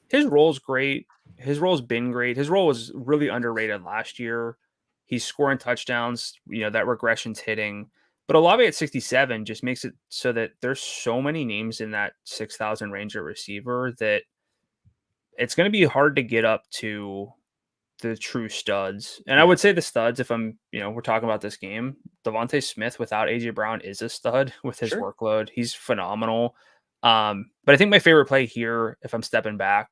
His role's great. His role's been great. His role was really underrated last year. He's scoring touchdowns. That regression's hitting. But Olave at 67 just makes it so that there's so many names in that 6,000 range at receiver that it's going to be hard to get up to the true studs. And I would say the studs, if we're talking about this game, Devontae Smith without AJ Brown is a stud with his workload. He's phenomenal. But I think my favorite play here, if I'm stepping back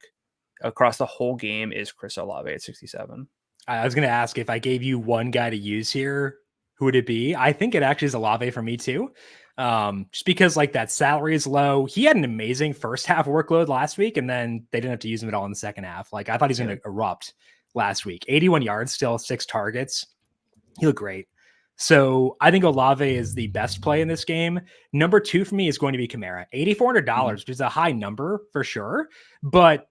across the whole game, is Chris Olave at 67. I was going to ask if I gave you one guy to use here, who would it be? I think it actually is Olave for me too. Just because that salary is low. He had an amazing first half workload last week, and then they didn't have to use him at all in the second half. I thought he's going to erupt last week. 81 yards, still 6 targets. He looked great. So I think Olave is the best play in this game. Number 2 for me is going to be Kamara. $8,400, which is a high number for sure. But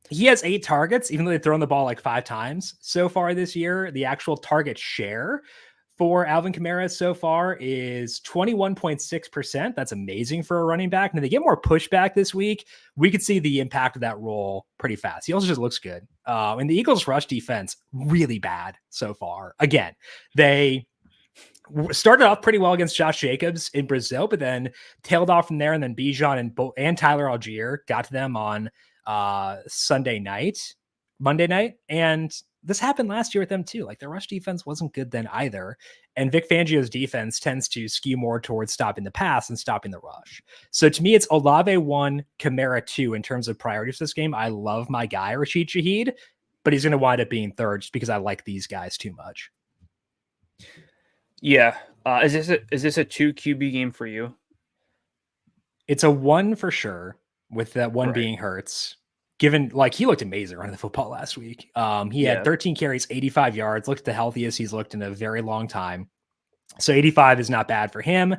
he has 8 targets, even though they've thrown the ball 5 times so far this year. The actual target share for Alvin Kamara so far is 21.6%. That's amazing for a running back. And if they get more pushback this week, we could see the impact of that role pretty fast. He also just looks good. And the Eagles rush defense, really bad so far. Again, they started off pretty well against Josh Jacobs in Brazil, but then tailed off from there. And then Bijan and Tyler Algier got to them on Monday night. And this happened last year with them too. Like their rush defense wasn't good then either. And Vic Fangio's defense tends to skew more towards stopping the pass and stopping the rush. So to me, it's Olave 1, Kamara 2 in terms of priorities for this game. I love my guy, Rashid Shaheed, but he's going to wind up being third just because I like these guys too much. Yeah. Is this a 2 QB game for you? It's a 1 for sure, with that one Right. being Hurts. Given like he looked amazing running the football last week. He had 13 carries, 85 yards, looked the healthiest he's looked in a very long time. So 85 is not bad for him.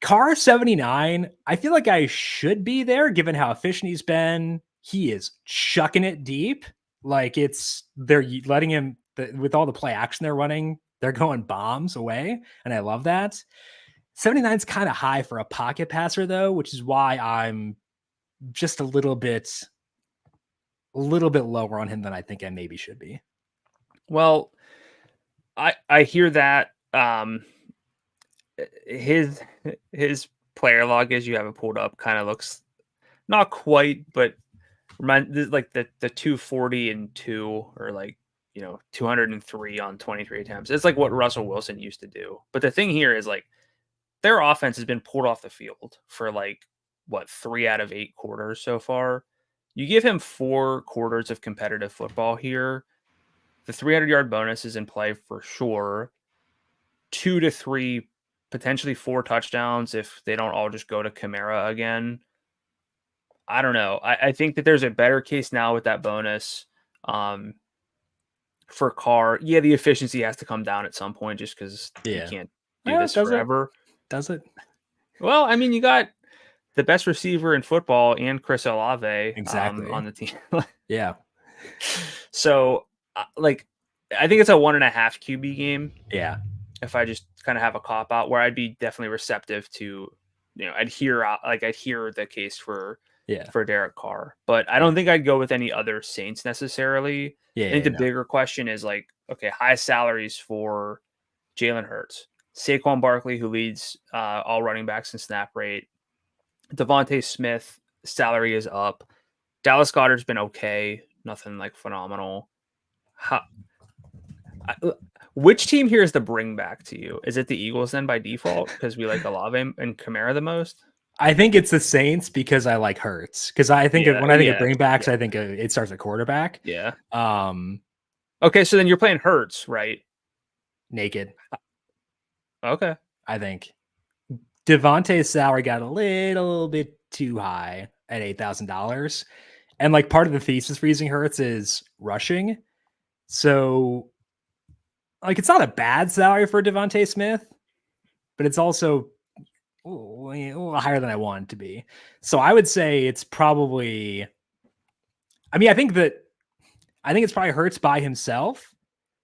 Carr 79, I feel like I should be there given how efficient he's been. He is chucking it deep. Like they're letting him, with all the play action they're running, they're going bombs away. And I love that. 79 is kind of high for a pocket passer though, which is why I'm just a little bit lower on him than I think I maybe should be. Well, I hear that. His player log, as you have it pulled up, kind of looks not quite, but like the 240 and 2, or like 203 on 23 attempts. It's like what Russell Wilson used to do. But the thing here is like their offense has been pulled off the field for like 3 out of 8 quarters so far. You give him 4 quarters of competitive football here, the 300-yard bonus is in play for sure. 2 to 3, potentially 4 touchdowns if they don't all just go to Kamara again. I don't know. I think that there's a better case now with that bonus for Carr. Yeah, the efficiency has to come down at some point just because you can't do this forever. Does it? Well, I mean, you got the best receiver in football and Chris Olave on the team. Yeah. So, like, I think it's a 1.5 QB game. Yeah. If I just kind of have a cop out, where I'd be definitely receptive to, I'd hear the case for Derek Carr, but I don't think I'd go with any other Saints necessarily. I think the bigger question is like, okay, high salaries for Jalen Hurts, Saquon Barkley, who leads all running backs in snap rate. Devontae Smith salary is up. Dallas Goedert's been okay, nothing like phenomenal. Which team here is the bring back to you? Is it the Eagles then by default because we like Olave and Kamara the most? I think it's the Saints because I like Hurts. Because I think when I think of bringbacks, I think it starts at quarterback. Yeah. Okay, so then you're playing Hurts, right? Naked. Okay. I think Devontae's salary got a little bit too high at $8,000. And like part of the thesis for using Hurts is rushing. So like it's not a bad salary for Devontae Smith, but it's also a little higher than I want it to be. So I would say it's probably, I think it's probably Hurts by himself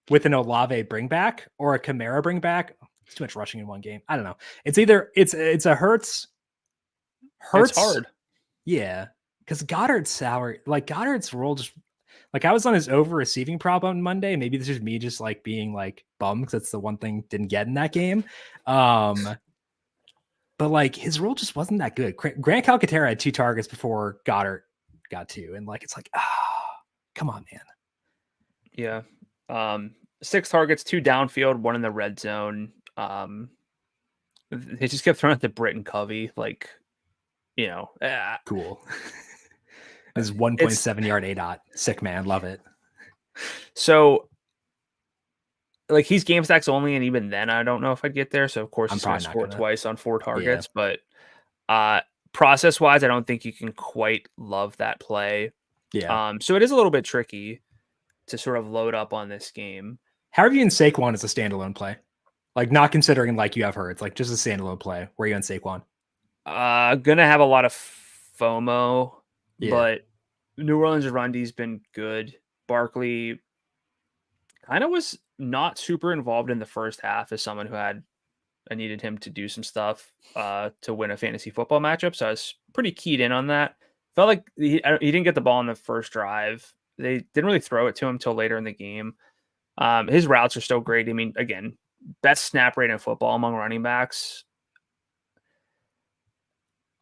with an Olave bring back or a Kamara bring back. It's too much rushing in one game. I don't know. It's either it's a Hurts. It's hard. Yeah. Because Goddard's salary, like Goddard's role just like I was on his over receiving prop on Monday. Maybe this is me just like being like bummed because that's the one thing didn't get in that game. But like his role just wasn't that good. Grant Calcaterra had 2 targets before Goddard got 2. And like, it's like, come on, man. Yeah. 6 targets, 2 downfield, 1 in the red zone. They just kept throwing at the Britton Covey. Like, cool. His 1.7 yard ADOT. Sick, man. Love it. So, like, he's game stacks only, and even then, I don't know if I'd get there. So, of course, he's going to score twice on 4 targets. Yeah. But process-wise, I don't think you can quite love that play. Yeah. So, it is a little bit tricky to sort of load up on this game. How are you in Saquon as a standalone play? Like, not considering, like, you have Hurts. Like, just a standalone play. Where are you on Saquon? Gonna have a lot of FOMO. Yeah. But New Orleans' run D's been good. Barkley kind of was not super involved in the first half as someone who I needed him to do some stuff to win a fantasy football matchup. So I was pretty keyed in on that. Felt like he didn't get the ball in the first drive. They didn't really throw it to him until later in the game. His routes are still great. I mean, again, best snap rate in football among running backs.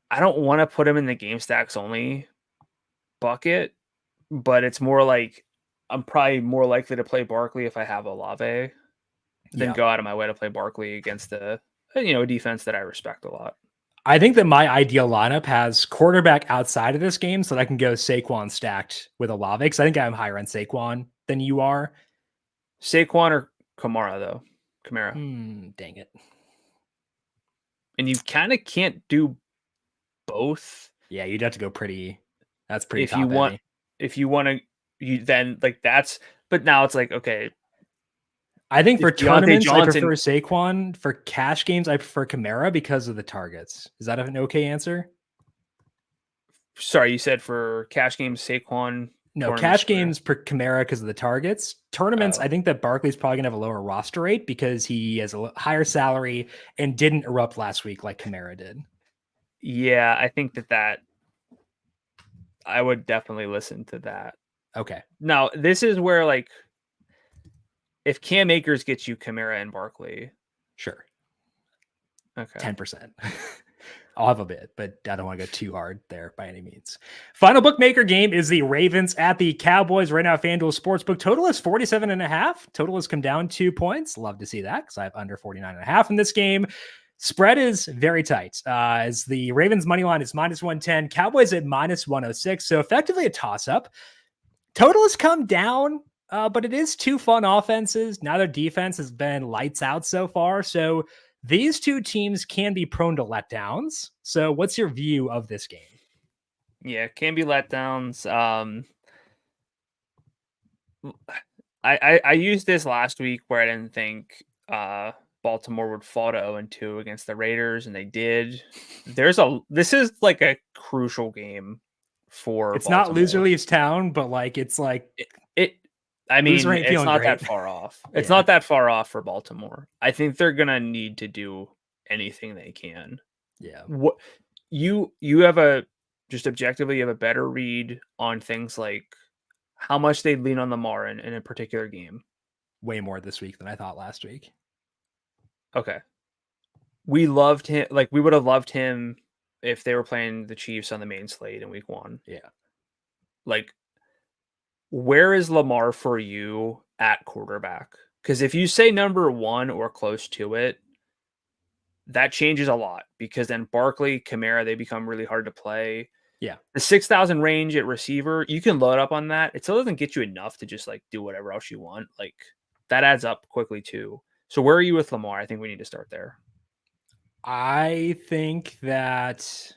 I don't want to put him in the game stacks only bucket, but it's more like I'm probably more likely to play Barkley if I have Olave than go out of my way to play Barkley against a defense that I respect a lot. I think that my ideal lineup has quarterback outside of this game so that I can go Saquon stacked with Olave, because I think I'm higher on Saquon than you are. Saquon or Kamara, though? Kamara. Dang it. And you kind of can't do both. Yeah, you'd have to go pretty. That's pretty if top you want. heavy. If you want to, you then like that's. But now it's like, okay. I think for tournaments, I prefer Johnson, Saquon. For cash games, I prefer Kamara because of the targets. Is that an okay answer? Sorry, you said for cash games, Saquon. No, cash games per Kamara because of the targets. Tournaments, I think that Barkley's probably going to have a lower roster rate because he has a higher salary and didn't erupt last week like Kamara did. Yeah, I think that I would definitely listen to that. Okay. Now, this is where, like, if Cam Akers gets you Kamara and Barkley. Sure. Okay. 10%. I'll have a bit, but I don't want to go too hard there by any means. Final bookmaker game is the Ravens at the Cowboys. Right now, FanDuel Sportsbook total is 47.5. Total has come down 2 points. Love to see that because I have under 49.5 in this game. Spread is very tight as the Ravens money line is -110, Cowboys at -106. So effectively a toss up. Total has come down, but it is two fun offenses. Now their defense has been lights out so far. So these two teams can be prone to letdowns. So what's your view of this game? Yeah, can be letdowns. I used this last week where I didn't think Baltimore would fall to 0-2 against the Raiders, and they did. This is like a crucial game for it's Baltimore. not loser leaves town, but like it's like I mean, it's not that far off. It's not that far off for Baltimore. I think they're gonna need to do anything they can. Yeah. What you have just objectively, you have a better read on things like how much they'd lean on Lamar in a particular game. Way more this week than I thought last week. Okay. We loved him. Like, we would have loved him if they were playing the Chiefs on the main slate in week 1. Yeah. Like, where is Lamar for you at quarterback? Because if you say number 1 or close to it, that changes a lot because then Barkley, Kamara, they become really hard to play. Yeah. The 6,000 range at receiver, you can load up on that. It still doesn't get you enough to just like do whatever else you want. Like, that adds up quickly too. So where are you with Lamar? I think we need to start there. I think that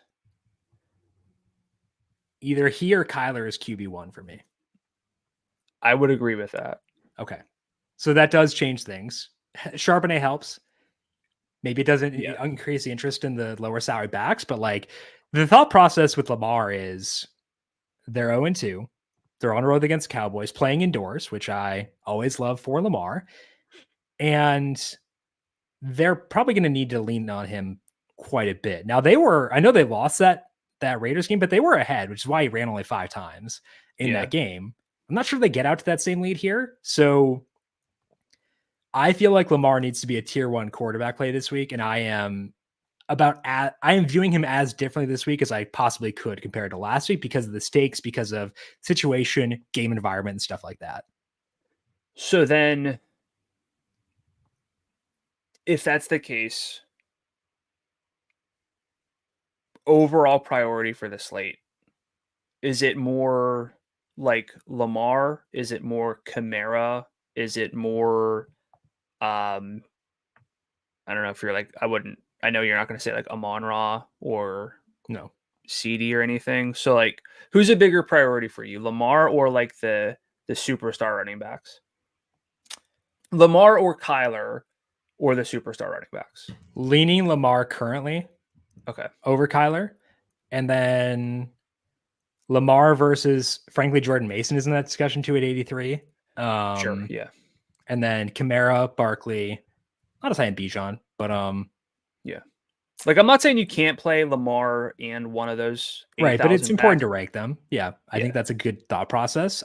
either he or Kyler is QB1 for me. I would agree with that. Okay. So that does change things. Charbonnet helps. Maybe it doesn't increase the interest in the lower salary backs, but like the thought process with Lamar is they're 0-2. They're on the road against Cowboys, playing indoors, which I always love for Lamar. And they're probably going to need to lean on him quite a bit. Now I know they lost that Raiders game, but they were ahead, which is why he ran only 5 times in that game. I'm not sure they get out to that same lead here. So I feel like Lamar needs to be a tier 1 quarterback play this week. And I am viewing him as differently this week as I possibly could compared to last week because of the stakes, because of situation, game environment, and stuff like that. So then if that's the case, overall priority for the slate, is it more like Lamar? Is it more Kamara? Is it more I don't know if you're like, I know you're not going to say like Amon-Ra or no CD or anything. So like, who's a bigger priority for you, Lamar or like the superstar running backs? Lamar or Kyler or the superstar running backs? Leaning Lamar currently. Okay. Over Kyler. And then Lamar versus, frankly, Jordan Mason is in that discussion too at 83. Sure. Yeah. And then Kamara, Barkley, not saying Bijan, but yeah. Like, I'm not saying you can't play Lamar and one of those. Right, but it's important to rank them. Yeah, I think that's a good thought process.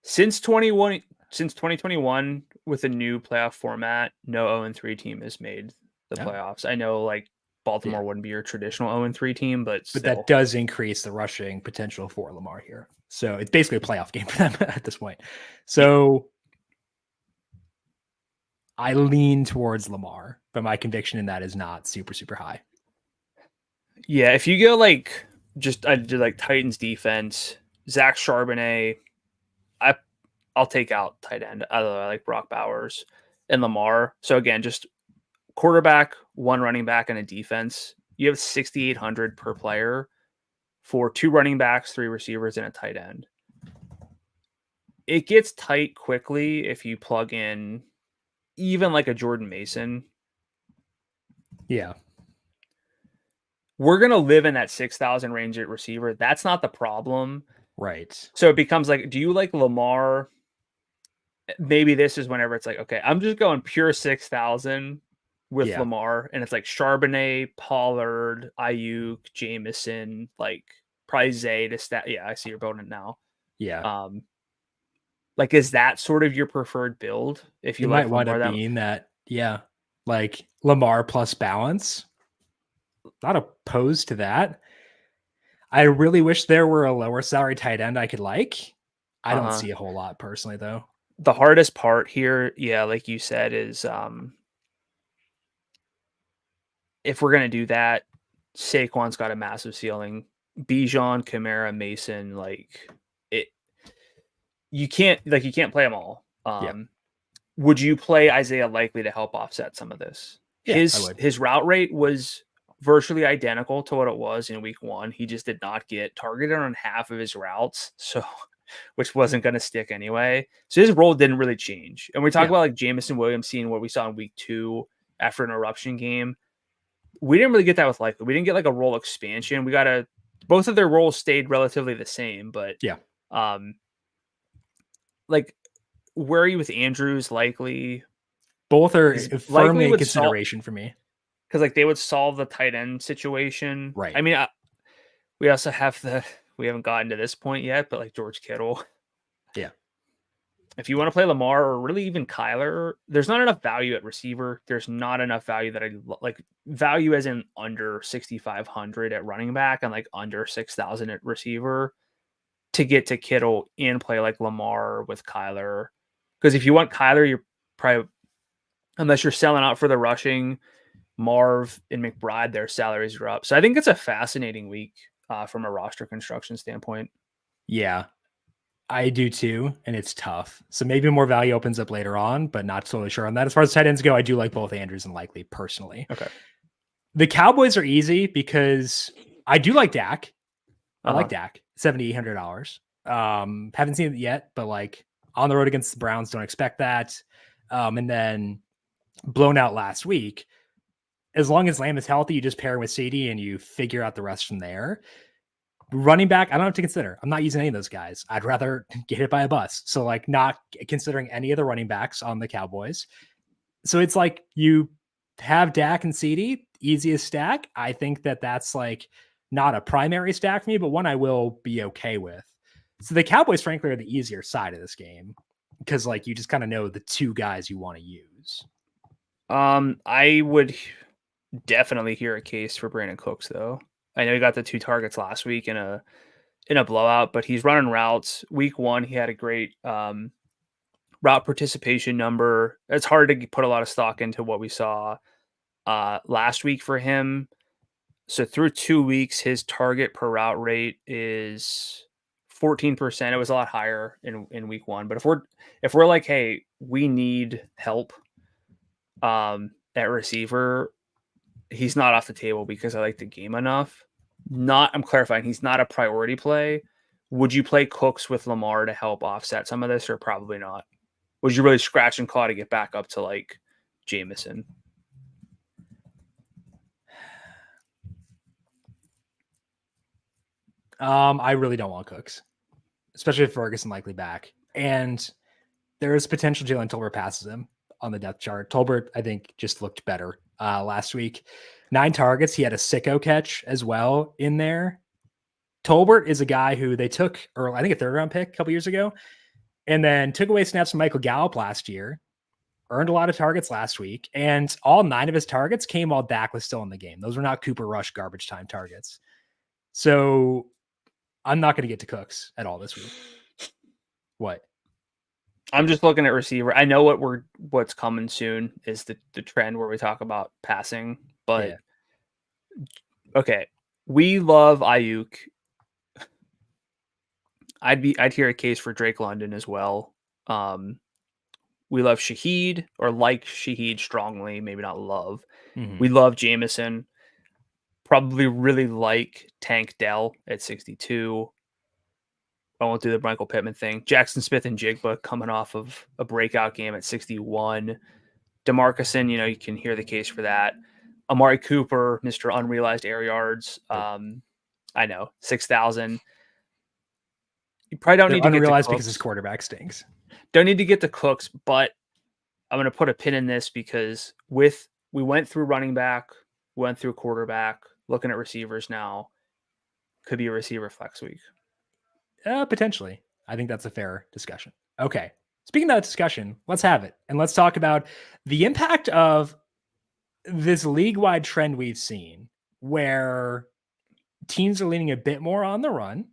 Since 2021, with a new playoff format, no 0-3 team has made the playoffs. I know, like, Baltimore wouldn't be your traditional 0-3 team, but still. that does increase the rushing potential for Lamar here. So it's basically a playoff game for them at this point. So I lean towards Lamar, but my conviction in that is not super, super high. Yeah, if you go like I did like Titans defense, Zach Charbonnet, I'll take out tight end. I like Brock Bowers and Lamar. So again, just quarterback, one running back, and a defense. You have 6,800 per player for 2 running backs, 3 receivers, and a tight end. It gets tight quickly if you plug in even like a Jordan Mason. Yeah. We're going to live in that 6,000 range at receiver. That's not the problem. Right. So it becomes like, do you like Lamar? Maybe this is whenever it's like, okay, I'm just going pure 6,000 with Lamar. And it's like Charbonnet, Pollard, Ayuk, Jameson, like probably Zay to stat. Yeah, I see you're building it now. Yeah. Like, is that sort of your preferred build? If you might wind up being that, like Lamar plus balance. Not opposed to that. I really wish there were a lower salary tight end I could like. I don't see a whole lot personally, though. The hardest part here, like you said, is if we're gonna do that, Saquon's got a massive ceiling. Bijan, Kamara, Mason, like it. You can't play them all. Would you play Isaiah Likely to help offset some of this? Yeah, his route rate was virtually identical to what it was in week 1. He just did not get targeted on half of his routes, which wasn't going to stick anyway. So his role didn't really change. And we talk about like Jameson Williams seeing what we saw in week 2 after an eruption game. We didn't really get that with Likely. We didn't get like a role expansion. Both of their roles stayed relatively the same, but like, where are you with Andrews? Likely? Both are firmly in consideration for me. Because like they would solve the tight end situation. Right. I mean, we also have we haven't gotten to this point yet, but like George Kittle. Yeah. If you want to play Lamar or really even Kyler, there's not enough value at receiver. There's not enough value that I like value as in under 6,500 at running back and like under 6,000 at receiver to get to Kittle and play like Lamar with Kyler. Because if you want Kyler, you're probably, unless you're selling out for the rushing, Marv and McBride, their salaries are up. So I think it's a fascinating week from a roster construction standpoint. Yeah, I do too. And it's tough. So maybe more value opens up later on, but not totally sure on that. As far as tight ends go, I do like both Andrews and Likely personally. Okay. The Cowboys are easy because I do like Dak. I like Dak, $7,800. Haven't seen it yet, but like on the road against the Browns, don't expect that. And then blown out last week. As long as Lamb is healthy, you just pair him with CD and you figure out the rest from there. Running back, I don't have to consider. I'm not using any of those guys. I'd rather get hit by a bus. So like not considering any of the running backs on the Cowboys. So it's like you have Dak and CD, easiest stack. I think that's like not a primary stack for me, but one I will be okay with. So the Cowboys, frankly, are the easier side of this game because like you just kind of know the 2 guys you want to use. I would definitely hear a case for Brandon Cooks, though. I know he got the 2 targets last week in a blowout, but he's running routes. Week 1, he had a great route participation number. It's hard to put a lot of stock into what we saw last week for him. So through 2 weeks, his target per route rate is 14%. It was a lot higher in week 1. But if we're like, hey, we need help at receiver, he's not off the table because I like the game enough. I'm clarifying, he's not a priority play. Would you play Cooks with Lamar to help offset some of this, or probably not? Would you really scratch and claw to get back up to like Jameson? I really don't want Cooks, especially if Ferguson likely back. And there's potential Jalen Tolbert passes him on the depth chart. Tolbert, I think, just looked better last week. 9 targets. He had a sicko catch as well in there. Tolbert is a guy who they took early, I think a 3rd round pick a couple years ago, and then took away snaps from Michael Gallup last year. earned a lot of targets last week, and all 9 of his targets came while Dak was still in the game. Those were not Cooper Rush garbage time targets. So I'm not going to get to Cooks at all this week. What? I'm just looking at receiver. I know what's coming soon is the trend where we talk about passing, but okay, we love Ayuk. I'd hear a case for Drake London as well. We love Shaheed, or like Shaheed strongly, maybe not love. Mm-hmm. We love Jameson. Probably really like Tank Dell at 62. I won't do the Michael Pittman thing. Jackson Smith and Jigba coming off of a breakout game at 61. DeMarcus, you can hear the case for that. Amari Cooper, Mr. Unrealized Air Yards. I know, 6,000. You probably don't need to unrealized get to because his quarterback stinks. Don't need to get to Cooks, but I'm going to put a pin in this because we went through running back, went through quarterback, looking at receivers now. Could be a receiver flex week. Potentially. I think that's a fair discussion. Okay. Speaking of that discussion, let's have it. And let's talk about the impact of this league-wide trend we've seen where teams are leaning a bit more on the run.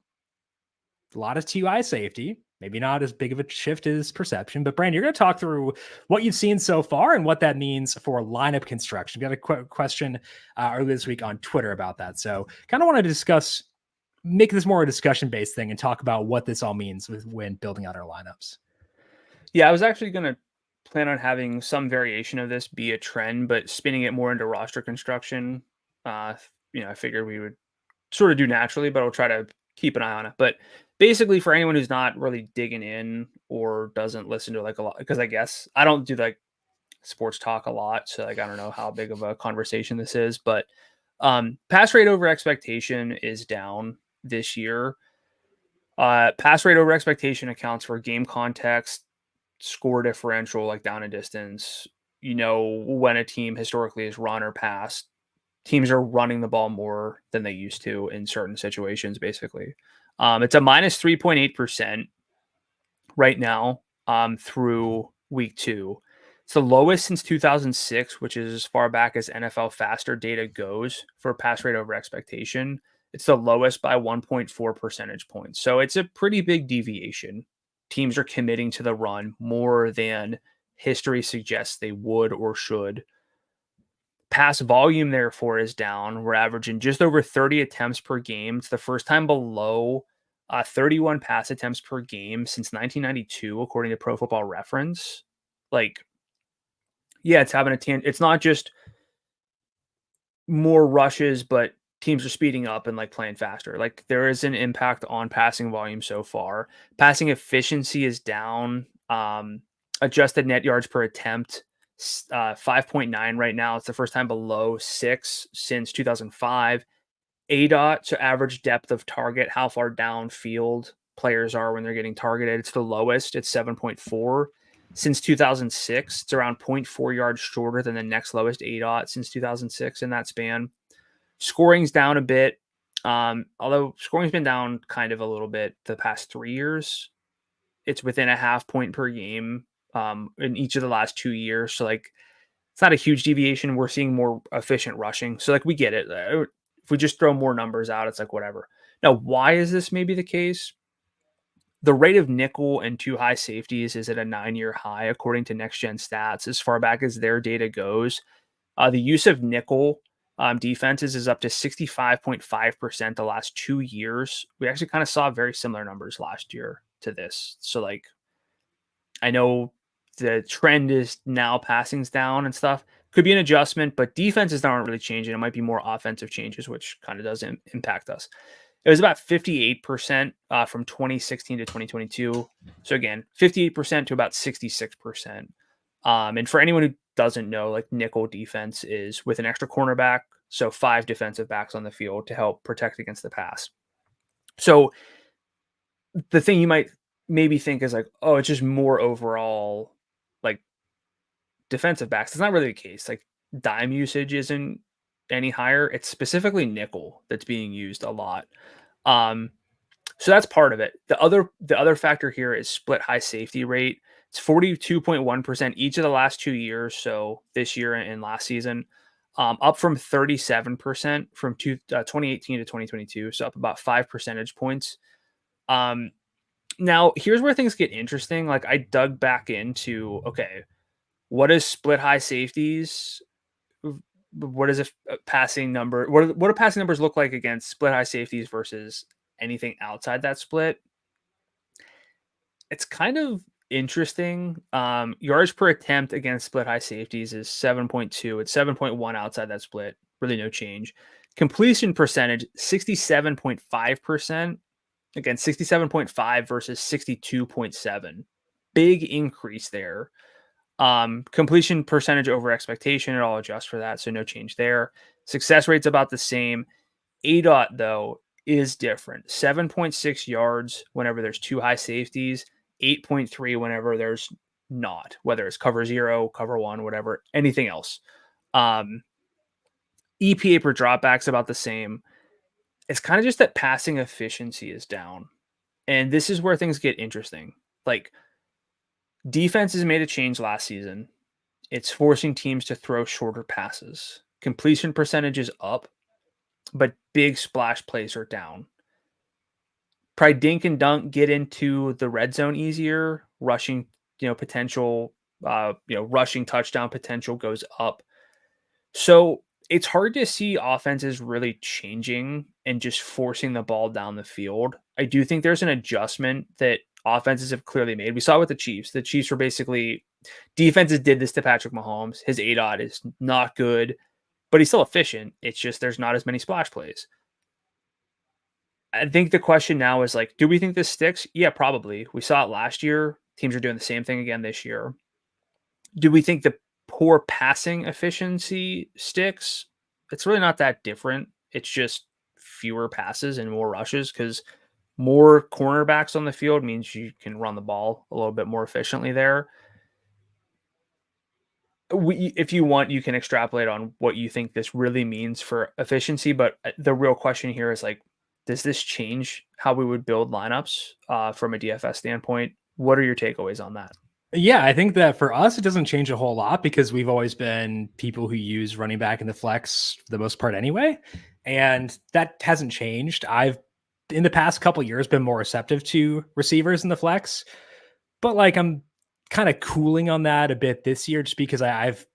A lot of TUI safety, maybe not as big of a shift as perception, but Brandon, you're going to talk through what you've seen so far and what that means for lineup construction. We got a question earlier this week on Twitter about that. So kind of want to make this more a discussion-based thing and talk about what this all means when building out our lineups. Yeah, I was actually going to plan on having some variation of this be a trend, but spinning it more into roster construction. I figured we would sort of do naturally, but I'll try to keep an eye on it. But basically, for anyone who's not really digging in or doesn't listen to a lot, because I guess I don't do sports talk a lot, so I don't know how big of a conversation this is, but pass rate over expectation is down this year. Pass rate over expectation accounts for game context, score differential, like down and distance. When a team historically has run or passed, teams are running the ball more than they used to in certain situations, basically. It's a minus 3.8% right now through week 2. It's the lowest since 2006, which is as far back as NFL Faster data goes for pass rate over expectation. It's the lowest by 1.4 percentage points. So it's a pretty big deviation. Teams are committing to the run more than history suggests they would or should. Pass volume, therefore, is down. We're averaging just over 30 attempts per game. It's the first time below 31 pass attempts per game since 1992, according to Pro Football Reference. It's having it's not just more rushes, but teams are speeding up and playing faster. There is an impact on passing volume so far. Passing efficiency is down. Adjusted net yards per attempt, 5.9 right now. It's the first time below 6 since 2005. ADOT, so average depth of target, how far downfield players are when they're getting targeted. It's the lowest. It's 7.4 since 2006. It's around 0.4 yards shorter than the next lowest ADOT since 2006 in that span. Scoring's down a bit, although scoring's been down kind of a little bit the past 3 years. It's within a half point per game in each of the last 2 years. So it's not a huge deviation. We're seeing more efficient rushing. So we get it. If we just throw more numbers out, it's whatever. Now, why is this maybe the case? The rate of nickel and 2 high safeties is at a 9-year high, according to Next Gen Stats, as far back as their data goes. The use of nickel defenses is up to 65.5% the last 2 years. We actually kind of saw very similar numbers last year to this. So I know the trend is now passing's down and stuff. Could be an adjustment, but defenses aren't really changing. It might be more offensive changes, which kind of does impact us. It was about 58% from 2016 to 2022. So again, 58% to about 66%. And for anyone who doesn't know, nickel defense is with an extra cornerback, so 5 defensive backs on the field to help protect against the pass. So the thing you might maybe think is it's just more overall defensive backs. It's not really the case. Dime usage isn't any higher. It's specifically nickel that's being used a lot. So that's part of it. The other factor here is split high safety rate. It's 42.1% each of the last 2 years. So this year and last season, up from 37% from 2018 to 2022. So up about 5 percentage points. Now here's where things get interesting. Like I dug back into, okay, what is split high safeties? What is a passing number? What do passing numbers look like against split high safeties versus anything outside that split? It's kind of interesting. Yards per attempt against split high safeties is 7.2. It's 7.1 outside that split. Really no change. Completion percentage, 67.5%. Again, 67.5 versus 62.7. Big increase there. Completion percentage over expectation, it all adjusts for that, so no change there. Success rate's about the same. ADOT, though, is different. 7.6 yards whenever there's 2 high safeties, 8.3 whenever there's not, whether it's cover 0, cover 1, whatever, anything else. EPA per dropback's about the same. It's kind of just that passing efficiency is down. And this is where things get interesting. Like, defenses made a change last season. It's forcing teams to throw shorter passes. Completion percentage is up, but big splash plays are down. Probably dink and dunk get into the red zone easier. Rushing, potential, rushing touchdown potential goes up. So it's hard to see offenses really changing and just forcing the ball down the field. I do think there's an adjustment that offenses have clearly made. We saw it with the Chiefs. The Chiefs were basically, defenses did this to Patrick Mahomes. His ADOT is not good, but he's still efficient. It's just there's not as many splash plays. I think the question now is like, do we think this sticks? Yeah, probably. We saw it last year. Teams are doing the same thing again this year. Do we think the poor passing efficiency sticks? It's really not that different. It's just fewer passes and more rushes because more cornerbacks on the field means you can run the ball a little bit more efficiently there. If you want, you can extrapolate on what you think this really means for efficiency. But the real question here is like, does this change how we would build lineups from a DFS standpoint? What are your takeaways on that? Yeah, I think that for us, it doesn't change a whole lot because we've always been people who use running back in the flex for the most part anyway. And that hasn't changed. I've, in the past couple of years, been more receptive to receivers in the flex, but like I'm kind of cooling on that a bit this year just because I've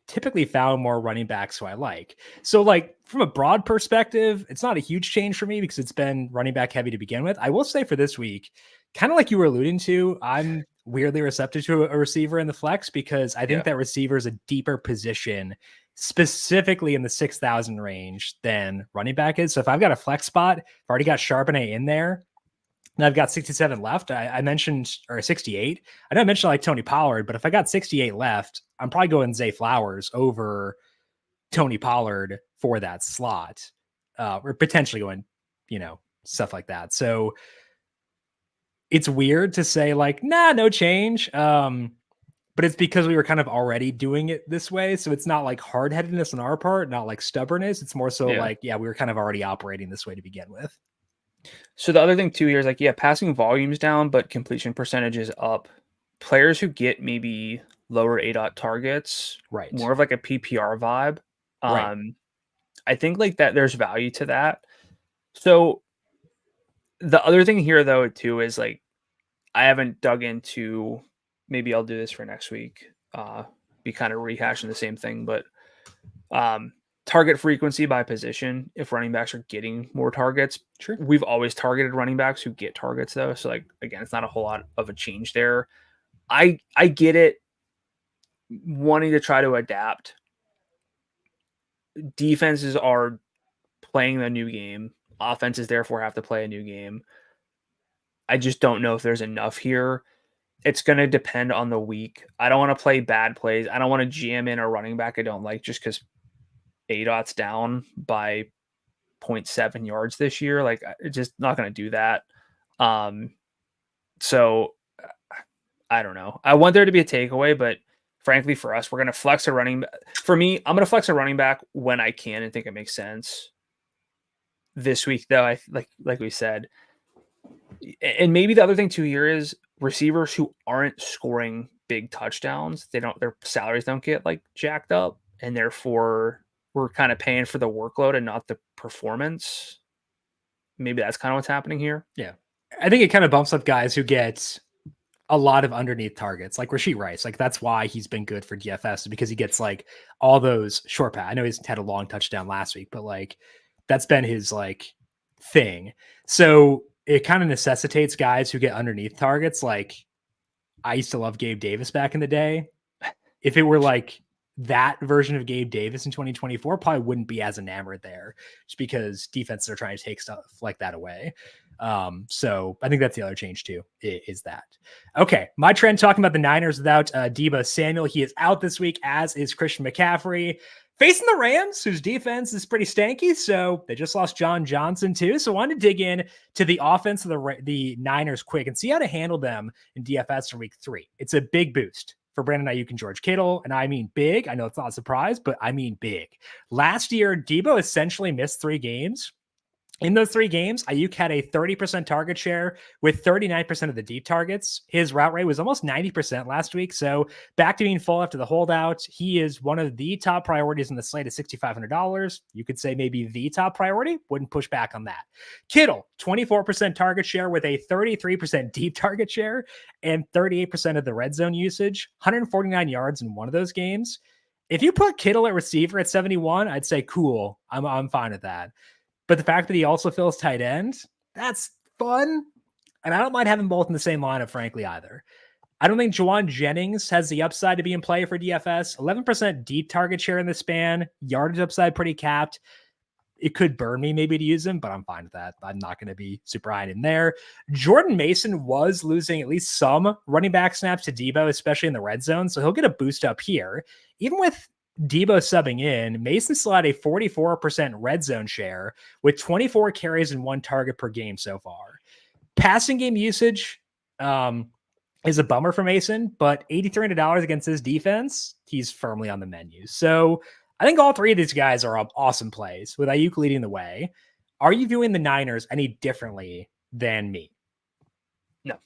typically found more running backs who I like. So like from a broad perspective, it's not a huge change for me because it's been running back heavy to begin with. I will say for this week, kind of like you were alluding to, I'm weirdly receptive to a receiver in the flex because I think that receiver is a deeper position, specifically in the 6,000 range than running back is. So if I've got a flex spot, I've already got Charbonnet in there, and I've got 67 left. I mentioned, or 68. I know I mentioned like Tony Pollard, but if I got 68 left, I'm probably going Zay Flowers over Tony Pollard for that slot, or potentially going, stuff like that. So it's weird to say like, nah, no change. But it's because we were kind of already doing it this way. So it's not like hard-headedness on our part, not like stubbornness. It's more so like, we were kind of already operating this way to begin with. So the other thing too here is like, passing volume's down, but completion percentage is up. Players who get maybe lower ADOT targets, right? More of like a PPR vibe. Right. I think like that there's value to that. So the other thing here though too is like, I haven't dug into, maybe I'll do this for next week, be kind of rehashing the same thing, but target frequency by position, if running backs are getting more targets. Sure. We've always targeted running backs who get targets though. So like, again, it's not a whole lot of a change there. I get it, wanting to try to adapt. Defenses are playing the new game. Offenses therefore have to play a new game. I just don't know if there's enough here. It's going to depend on the week. I don't want to play bad plays. I don't want to jam in a running back I don't like just because ADOT's down by 0.7 yards this year. Like, it's just not going to do that. So I don't know. I want there to be a takeaway, but frankly, for us, we're going to flex a running back. For me, I'm going to flex a running back when I can and think it makes sense. This week, though, like we said, and maybe the other thing too here is receivers who aren't scoring big touchdowns, their salaries don't get like jacked up, and therefore we're kind of paying for the workload and not the performance. Maybe that's kind of what's happening here. Yeah. I think it kind of bumps up guys who get a lot of underneath targets, like Rashee Rice. Like that's why he's been good for DFS, because he gets like all those short pass. I know he's had a long touchdown last week, but like that's been his like thing. So it kind of necessitates guys who get underneath targets. Like I used to love Gabe Davis back in the day. If it were like that version of Gabe Davis in 2024, probably wouldn't be as enamored there, just because defenses are trying to take stuff like that away. So I think that's the other change too, is that. Okay, my trend talking about the Niners without Deebo Samuel. He is out this week, as is Christian McCaffrey. Facing the Rams, whose defense is pretty stanky, so they just lost John Johnson too. So I wanted to dig in to the offense of the Niners quick and see how to handle them in DFS for week 3. It's a big boost for Brandon Ayuk and George Kittle, and I mean big. I know it's not a surprise, but I mean big. Last year, Deebo essentially missed 3 games. In those 3 games, Ayuk had a 30% target share with 39% of the deep targets. His route rate was almost 90% last week. So back to being full after the holdout. He is one of the top priorities in the slate at $6,500. You could say maybe the top priority. Wouldn't push back on that. Kittle, 24% target share with a 33% deep target share and 38% of the red zone usage. 149 yards in one of those games. If you put Kittle at receiver at 71, I'd say cool. I'm fine with that. But the fact that he also fills tight end, that's fun. And I don't mind having both in the same lineup, frankly, either. I don't think Juwan Jennings has the upside to be in play for DFS. 11% deep target share in the span. Yardage upside pretty capped. It could burn me maybe to use him, but I'm fine with that. I'm not going to be super high in there. Jordan Mason was losing at least some running back snaps to Deebo, especially in the red zone. So he'll get a boost up here. Even with Deebo subbing in, Mason still had a 44% red zone share with 24 carries and 1 target per game so far. Passing game usage is a bummer for Mason, but $8,300 against his defense, he's firmly on the menu. So I think all 3 of these guys are awesome plays, with Ayuk leading the way. Are you viewing the Niners any differently than me? No.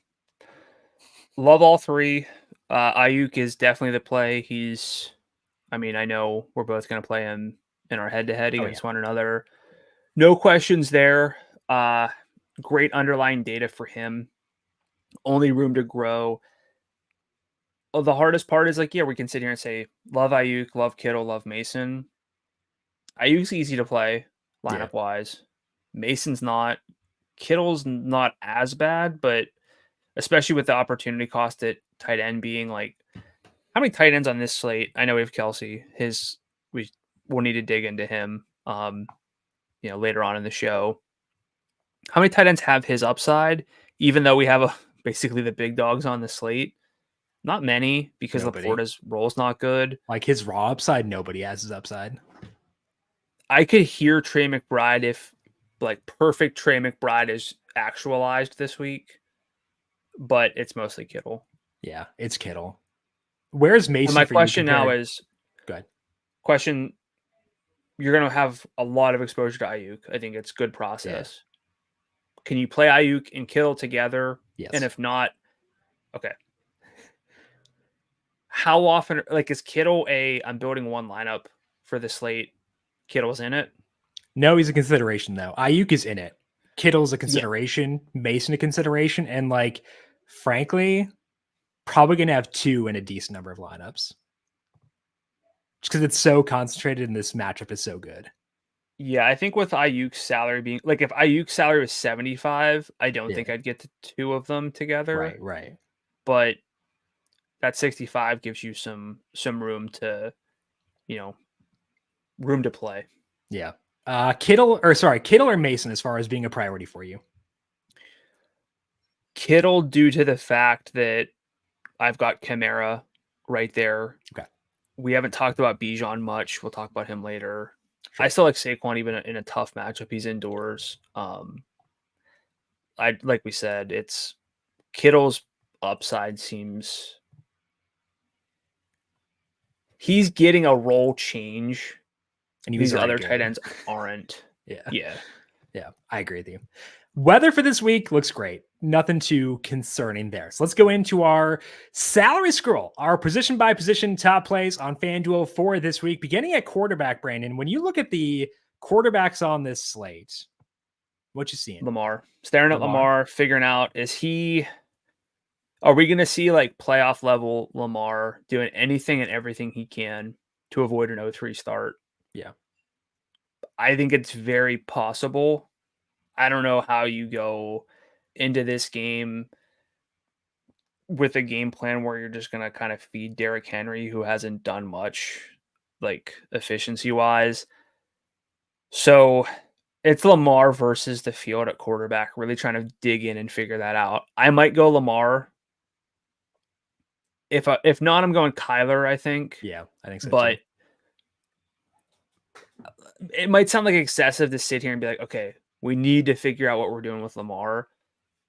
Love all 3. Ayuk is definitely the play. I know we're both going to play him in our head-to-head against one another. No questions there. Great underlying data for him. Only room to grow. The hardest part is we can sit here and say, love Ayuk, love Kittle, love Mason. Ayuk's easy to play lineup-wise. Mason's not. Kittle's not as bad, but especially with the opportunity cost at tight end being how many tight ends on this slate? I know we have Kelsey. We'll need to dig into him, later on in the show. How many tight ends have his upside? Even though we have basically the big dogs on the slate, not many, because Laporta's role's not good. Like his raw upside, nobody has his upside. I could hear Trey McBride if perfect Trey McBride is actualized this week, but it's mostly Kittle. Yeah, it's Kittle. Where's Mason? And my question now is, go ahead. Question: you're going to have a lot of exposure to Ayuk. I think it's good process. Yeah. Can you play Ayuk and Kittle together? Yes. And if not, okay. How often? Is Kittle I'm building one lineup for the slate? Kittle's in it. No, he's a consideration though. Ayuk is in it. Kittle's a consideration. Yeah. Mason a consideration, and frankly, probably going to have 2 in a decent number of lineups. Just because it's so concentrated and this matchup is so good. Yeah, I think with Ayuk's salary being if Ayuk's salary was 75, I don't think I'd get to 2 of them together. Right. But that 65 gives you some room to, room to play. Yeah. Kittle or Mason as far as being a priority for you? Kittle, due to the fact that I've got Kamara right there. Okay. We haven't talked about Bijan much. We'll talk about him later. Sure. I still like Saquon even in a tough matchup. He's indoors. Like we said, it's Kittle's upside seems he's getting a role change, and these other tight ends aren't. Yeah. I agree with you. Weather for this week looks great. Nothing too concerning there. So let's go into our salary scroll, our position by position top plays on FanDuel for this week, beginning at quarterback. Brandon, when you look at the quarterbacks on this slate, what you seeing? Lamar. Staring at Lamar, figuring out, are we going to see like playoff level Lamar doing anything and everything he can to avoid an 0-3 start? Yeah. I think it's very possible. I don't know how you go into this game with a game plan where you're just going to kind of feed Derrick Henry, who hasn't done much like efficiency wise. So it's Lamar versus the field at quarterback, really trying to dig in and figure that out. I might go Lamar. If not, I'm going Kyler, I think. Yeah, I think so but too. It might sound like excessive to sit here and be like, okay, we need to figure out what we're doing with Lamar.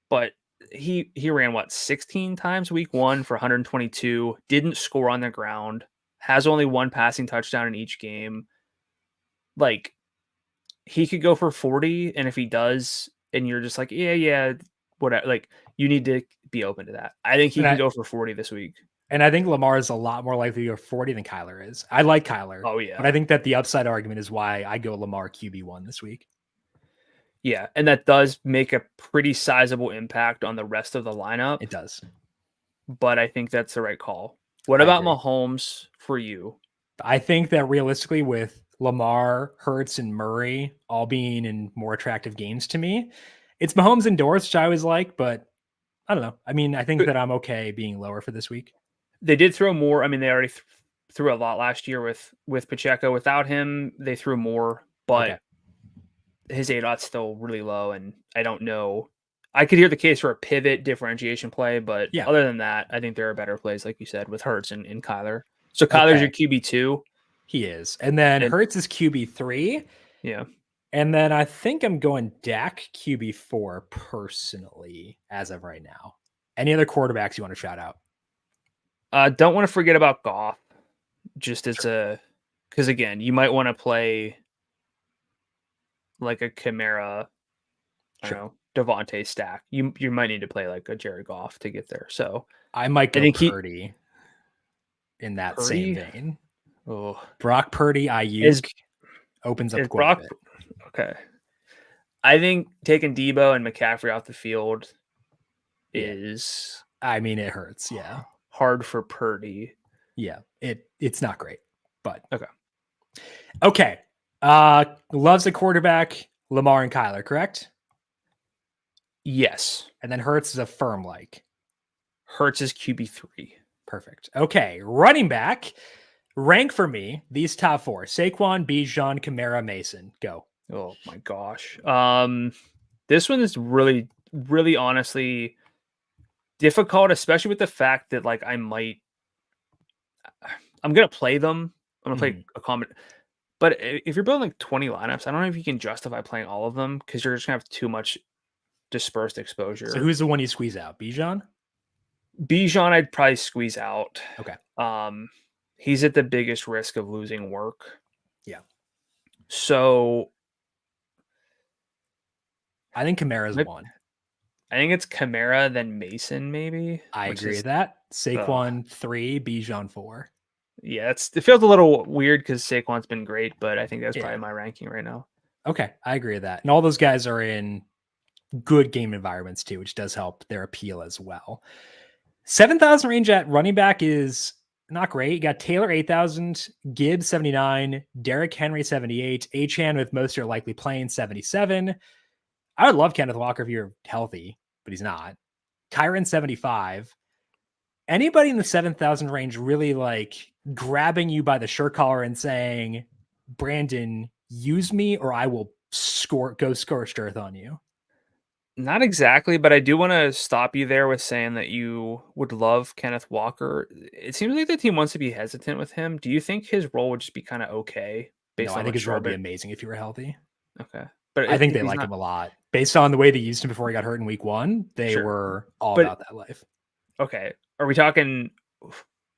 But he ran 16 times week 1 for 122, didn't score on the ground, has only one passing touchdown in each game. Like, he could go for 40, and if he does, and you're just like, yeah, whatever, like, you need to be open to that. I think he can go for 40 this week. And I think Lamar is a lot more likely to go 40 than Kyler is. I like Kyler. Oh, yeah. But I think that the upside argument is why I go Lamar QB1 this week. Yeah, and that does make a pretty sizable impact on the rest of the lineup. It does. But I think that's the right call. What about Mahomes for you? I think that realistically, with Lamar, Hurts, and Murray all being in more attractive games to me, it's Mahomes indoors, which I always like, but I don't know. I mean, I think that I'm okay being lower for this week. They did throw more. I mean, they already threw a lot last year with Pacheco. Without him, they threw more, but his ADOT's still really low, and I don't know. I could hear the case for a pivot differentiation play, but other than that, I think there are better plays, like you said, with Hurts and Kyler. So Kyler's your QB2. He is. And then Hurts is QB3. Yeah. And then I think I'm going Dak QB4 personally as of right now. Any other quarterbacks you want to shout out? Don't want to forget about Goff. Just as because again, you might want to play like a Kamara, I don't know, Devontae stack. You might need to play like a Jared Goff to get there. So I might go Purdy in that same vein. Oh, Brock Purdy, Ayuk opens up quite a bit. Okay. I think taking Debo and McCaffrey off the field is... I mean, it hurts, hard for Purdy. Yeah, it's not great, but... Okay. Loves a quarterback, Lamar and Kyler, correct? Yes. And then Hurts is a firm like. Hurts is QB3. Perfect. Okay, running back. Rank for me these top 4: Saquon, Bijan, Kamara, Mason. Go. Oh my gosh. This one is really, really honestly difficult, especially with the fact that like I'm gonna play them. I'm gonna play a comment. But if you're building like 20 lineups, I don't know if you can justify playing all of them because you're just gonna have too much dispersed exposure. So who's the one you squeeze out? Bijan? Bijan, I'd probably squeeze out. Okay. He's at the biggest risk of losing work. Yeah. So I think Kamara's one. I think it's Kamara, then Mason, maybe. I agree with that. Saquon 3, Bijan 4. Yeah, it feels a little weird because Saquon's been great, but I think that's probably my ranking right now. Okay, I agree with that. And all those guys are in good game environments too, which does help their appeal as well. 7,000 range at running back is not great. You got Taylor 8,000, Gibbs 79, Derrick Henry 78, Achane with most are likely playing 77. I would love Kenneth Walker if you're healthy, but he's not. Kyron 75. Anybody in the 7,000 range really like grabbing you by the shirt collar and saying, Brandon, use me or I will go scorched earth on you? Not exactly, but I do want to stop you there with saying that you would love Kenneth Walker. It seems like the team wants to be hesitant with him. Do you think his role would just be kind of okay? No, I think his role would be amazing if you were healthy. Okay. But I think they like him a lot. Based on the way they used him before he got hurt in week 1, they were all about that life. Okay. Are we talking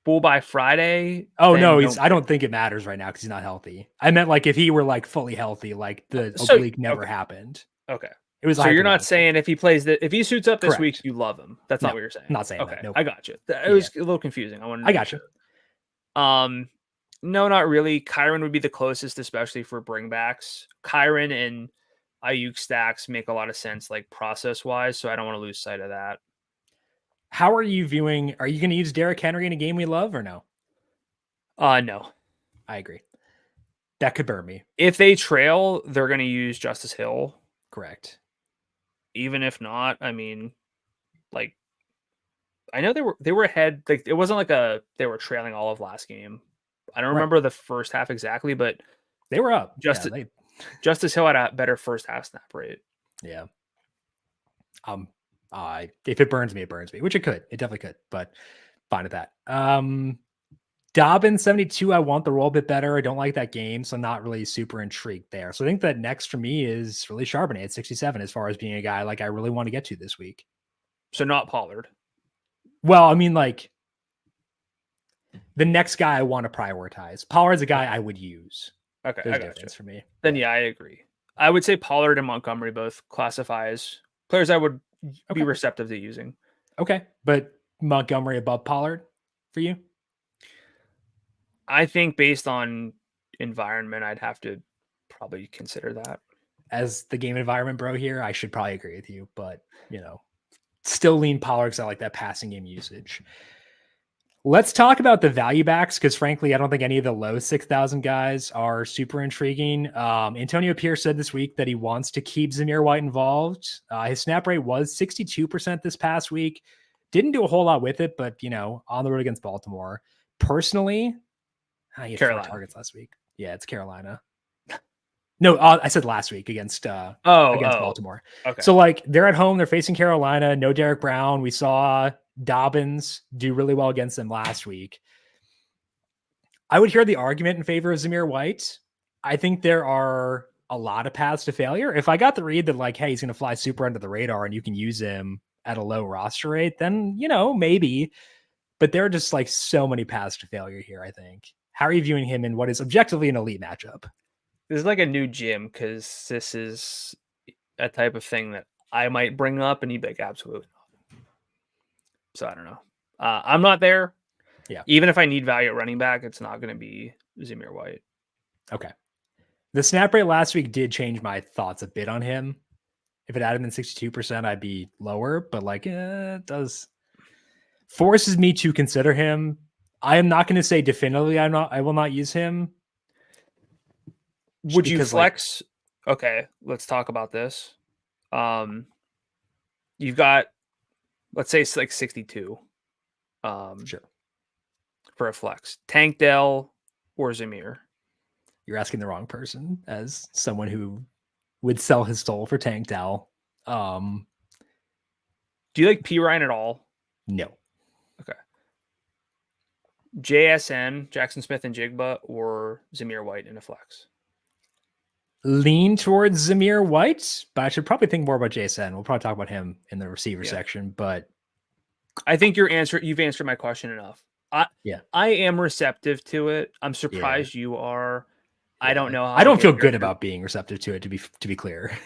full by Friday? Oh, no. I don't think it matters right now because he's not healthy. I meant like if he were like fully healthy, like the oblique never happened. Okay. It was so you're not saying if he suits up this week, you love him. That's not what you're saying. I'm not saying okay. that. Nope. I got you. It was a little confusing. I got you. No, not really. Kyron would be the closest, especially for bringbacks. Kyron and Ayuk stacks make a lot of sense, like process wise. So I don't want to lose sight of that. How are you viewing? Are you going to use Derrick Henry in a game we love or no? No. I agree. That could burn me. If they trail, they're going to use Justice Hill. Correct. Even if not, I mean, like, I know they were ahead. Like, it wasn't like they were trailing all of last game. I don't remember the first half exactly, but they were up. Justice Hill had a better first half snap rate. Yeah. If it burns me, it burns me, which it could. It definitely could, but fine with that. Dobbins 72. I want the role a bit better. I don't like that game, so I'm not really super intrigued there. So I think that next for me is really Charbonnet at 67 as far as being a guy like I really want to get to this week. So not Pollard. Well, I mean, like the next guy I want to prioritize. Pollard's a guy I would use. Okay, There's I got you. For me. Then yeah, I agree. I would say Pollard and Montgomery both classify as players I would be receptive to using. Okay, but Montgomery above Pollard for you? I think based on environment, I'd have to probably consider that. As the game environment bro here, I should probably agree with you, but still lean Pollard because I like that passing game usage. Let's talk about the value backs because frankly, I don't think any of the low 6,000 guys are super intriguing. Antonio Pierce said this week that he wants to keep Zamir White involved. His snap rate was 62% this past week. Didn't do a whole lot with it, but on the road against Baltimore. Personally, he had 4 targets last week. Yeah, it's Carolina. No, I said last week against Baltimore. Okay. So they're at home, they're facing Carolina, no Derek Brown. We saw Dobbins do really well against them last week. I would hear the argument in favor of Zamir White. I think there are a lot of paths to failure. If I got the read that hey, he's going to fly super under the radar and you can use him at a low roster rate, then, maybe. But there are just so many paths to failure here, I think. How are you viewing him in what is objectively an elite matchup? This is like a new gym because this is a type of thing that I might bring up and you'd be like, absolutely not. So I don't know. I'm not there. Yeah. Even if I need value at running back, it's not going to be Zamir White. Okay. The snap rate last week did change my thoughts a bit on him. If it had been 62%, I'd be lower, but it does forces me to consider him. I am not going to say definitively I will not use him. Would you flex? Okay, let's talk about this. You've got, let's say it's 62. Sure. For a flex. Tank Dell or Zamir? You're asking the wrong person as someone who would sell his soul for Tank Dell. Do you like P. Ryan at all? No. Okay. JSN, Jackson Smith and Jigba, or Zamir White in a flex? Lean towards Zamir White, but I should probably think more about JSN. We'll probably talk about him in the receiver section, but I think you've answered my question enough. I am receptive to it. I'm surprised you are. Yeah. I don't know how I don't feel good about being receptive to it, to be clear.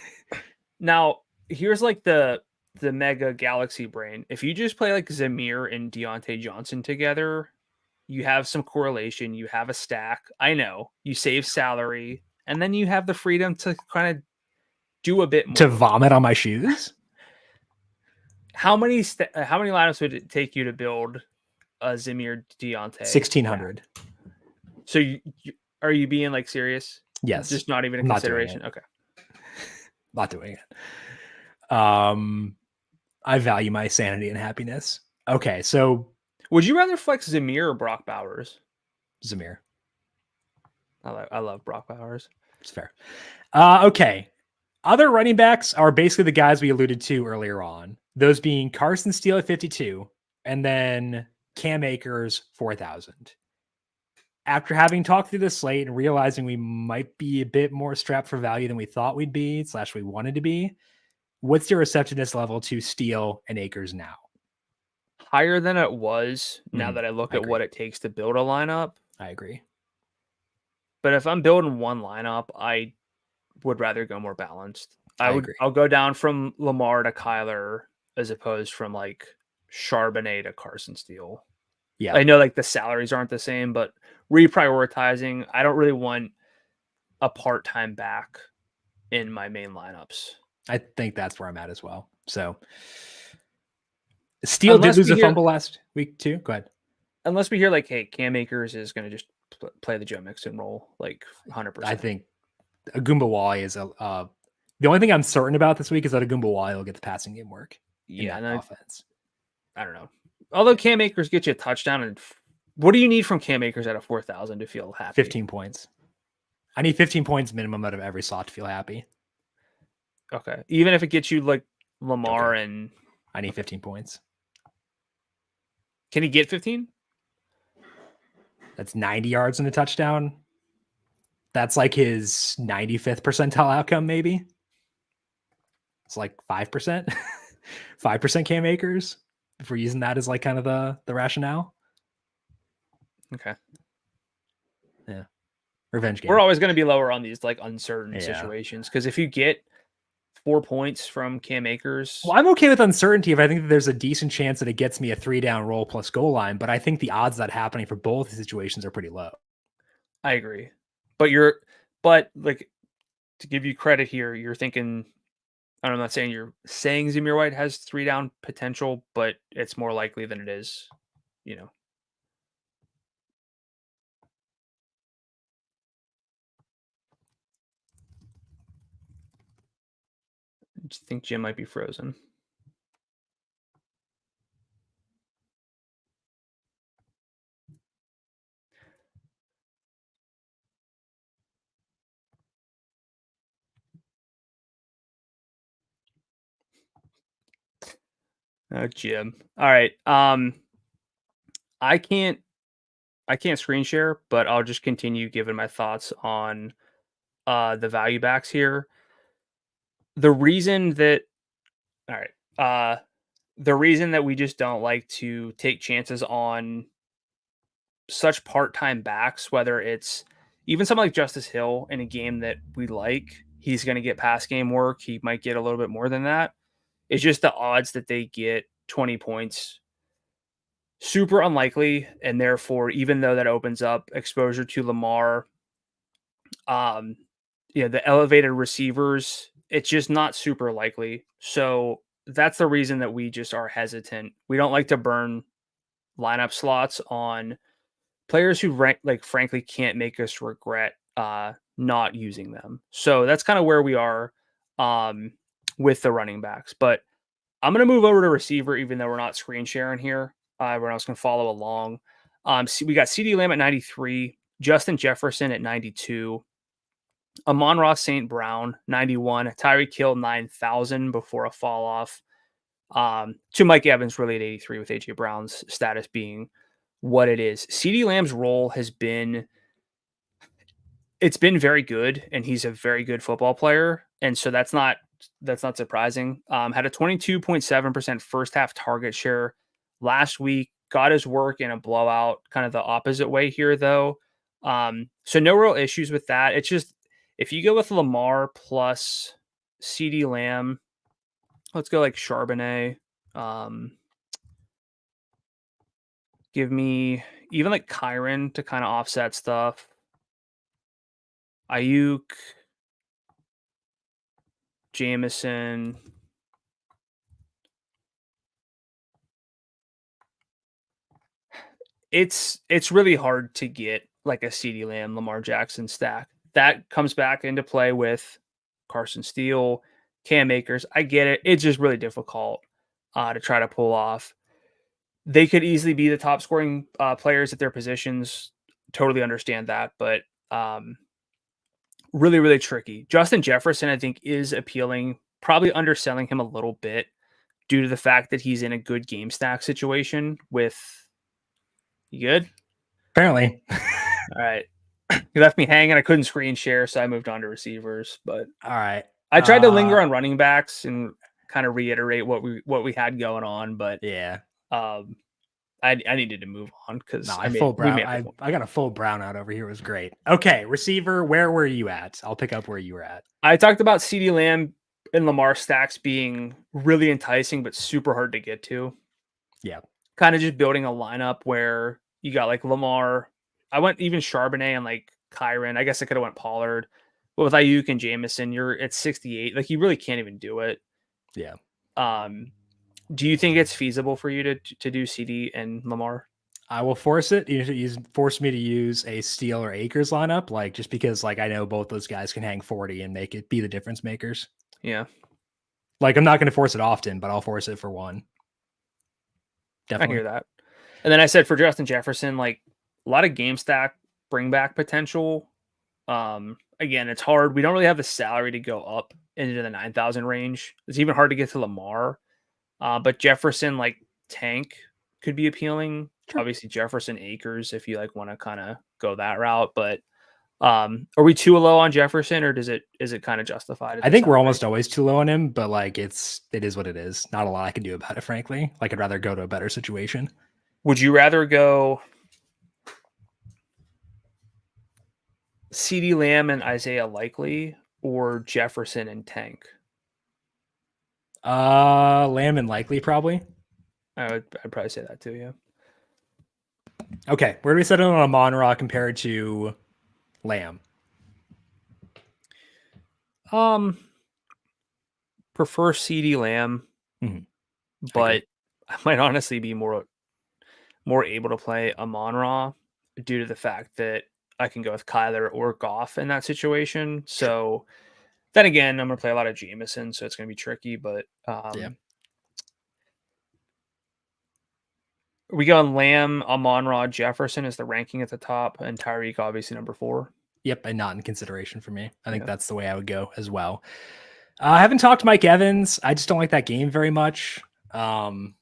Now, here's the mega galaxy brain. If you just play Zamir and Deontay Johnson together, you have some correlation, you have a stack. I know. You save salary, and then you have the freedom to kind of do a bit more. To vomit on my shoes? How many lineups would it take you to build a Zamir Deontay? 1,600. So are you being serious? Yes. Just not even a consideration? Okay. Not doing it. I value my sanity and happiness. Okay, so would you rather flex Zamir or Brock Bowers? Zamir. I love Brock Bowers. It's fair. Okay. Other running backs are basically the guys we alluded to earlier on. Those being Carson Steele at 52 and then Cam Akers 4,000. After having talked through the slate and realizing we might be a bit more strapped for value than we thought we'd be / we wanted to be, what's your receptiveness level to Steele and Akers now? Higher than it was now that I look at what it takes to build a lineup. I agree. But if I'm building one lineup, I would rather go more balanced. I'll go down from Lamar to Kyler as opposed from like Charbonnet to Carson Steele. Yeah. I know like the salaries aren't the same, but reprioritizing, I don't really want a part-time back in my main lineups. I think that's where I'm at as well. So Steele did lose a fumble last week too. Go ahead. Unless we hear like, hey, Cam Akers is going to just play the Joe Mixon role, like 100%. I think Agumbawali is the only thing I'm certain about this week is that Agumbawali will get the passing game work. Yeah, offense. I don't know. Although Cam Akers gets you a touchdown, and what do you need from Cam Akers at a 4,000 to feel happy? 15 points. I need 15 points minimum out of every slot to feel happy. Okay, even if it gets you like Lamar and I need 15 points. Can he get 15? That's 90 yards and a touchdown. That's like his 95th percentile outcome, maybe. It's like 5%. 5% Cam Akers. If we're using that as like kind of the rationale. Okay. Yeah. Revenge game. We're always going to be lower on these like uncertain situations. Because if you get 4 points from Cam Akers. Well, I'm okay with uncertainty if I think that there's a decent chance that it gets me a 3-down roll plus goal line, but I think the odds of that happening for both situations are pretty low. I agree. But like to give you credit here, you're thinking, I'm not saying you're saying Zamir White has 3-down potential, but it's more likely than it is, you know. I just think Jim might be frozen. Oh, Jim. All right. I can't screen share, but I'll just continue giving my thoughts on the value backs here. The reason that we just don't like to take chances on such part-time backs, whether it's even someone like Justice Hill in a game that we like, he's going to get pass game work. He might get a little bit more than that. It's just the odds that they get 20 points. Super unlikely. And therefore, even though that opens up exposure to Lamar, the elevated receivers, it's just not super likely. So that's the reason that we just are hesitant. We don't like to burn lineup slots on players who frankly can't make us regret not using them. So that's kind of where we are with the running backs. But I'm going to move over to receiver, even though we're not screen sharing here. Everyone else can follow along. We got CeeDee Lamb at 93, Justin Jefferson at 92, Amon-Ra St. Brown 91, Tyreek Hill 9,000 before a fall off. To Mike Evans really at 83, with AJ Brown's status being what it is. CeeDee Lamb's role has been very good, and he's a very good football player, and so that's not surprising. Had a 22.7% first half target share last week. Got his work in a blowout, kind of the opposite way here though. So no real issues with that. It's just if you go with Lamar plus CeeDee Lamb, let's go like Charbonnet. Give me even like Kyron to kind of offset stuff. Ayuk, Jameson. It's really hard to get like a CeeDee Lamb, Lamar Jackson stack. That comes back into play with Carson Steele, Cam Akers. I get it. It's just really difficult to try to pull off. They could easily be the top scoring players at their positions. Totally understand that, but really, really tricky. Justin Jefferson, I think, is appealing. Probably underselling him a little bit due to the fact that he's in a good game stack situation with. You good? Apparently. All right. He left me hanging. I couldn't screen share, so I moved on to receivers. But all right. I tried to linger on running backs and kind of reiterate what we had going on, but yeah. I needed to move on because I got a full brownout over here. It was great. Okay, receiver, where were you at? I'll pick up where you were at. I talked about CeeDee Lamb and Lamar stacks being really enticing, but super hard to get to. Yeah. Kind of just building a lineup where you got like Lamar. I went even Charbonnet and like Kyron. I guess I could have went Pollard. But with Ayuk and Jameson, you're at 68. Like you really can't even do it. Yeah. Do you think it's feasible for you to do CD and Lamar? I will force it. You force me to use a Steele or Akers lineup, like just because like I know both those guys can hang 40 and make it be the difference makers. Yeah. Like I'm not going to force it often, but I'll force it for one. Definitely. I hear that. And then I said for Justin Jefferson, like a lot of game stack bring back potential. Again, it's hard. We don't really have the salary to go up into the 9,000 range. It's even hard to get to Lamar. But Jefferson, like Tank, could be appealing. Sure. Obviously, Jefferson Akers, if you like want to kind of go that route. But are we too low on Jefferson, or is it kind of justified? I think we're almost always too low on him, but like it is what it is. Not a lot I can do about it, frankly. Like I'd rather go to a better situation. Would you rather go CeeDee Lamb and Isaiah Likely or Jefferson and Tank? Lamb and Likely probably. I'd probably say that too, yeah. Okay, where do we set it on Amon-Ra compared to Lamb? Prefer CeeDee Lamb, but I might honestly be more able to play Amon-Ra due to the fact that I can go with Kyler or Goff in that situation. So then again, I'm going to play a lot of Jameson, so it's going to be tricky, but yeah. We go on Lamb, Amon-Ra, Jefferson is the ranking at the top, and Tyreek obviously number 4. Yep, and not in consideration for me. I think that's the way I would go as well. I haven't talked to Mike Evans. I just don't like that game very much. And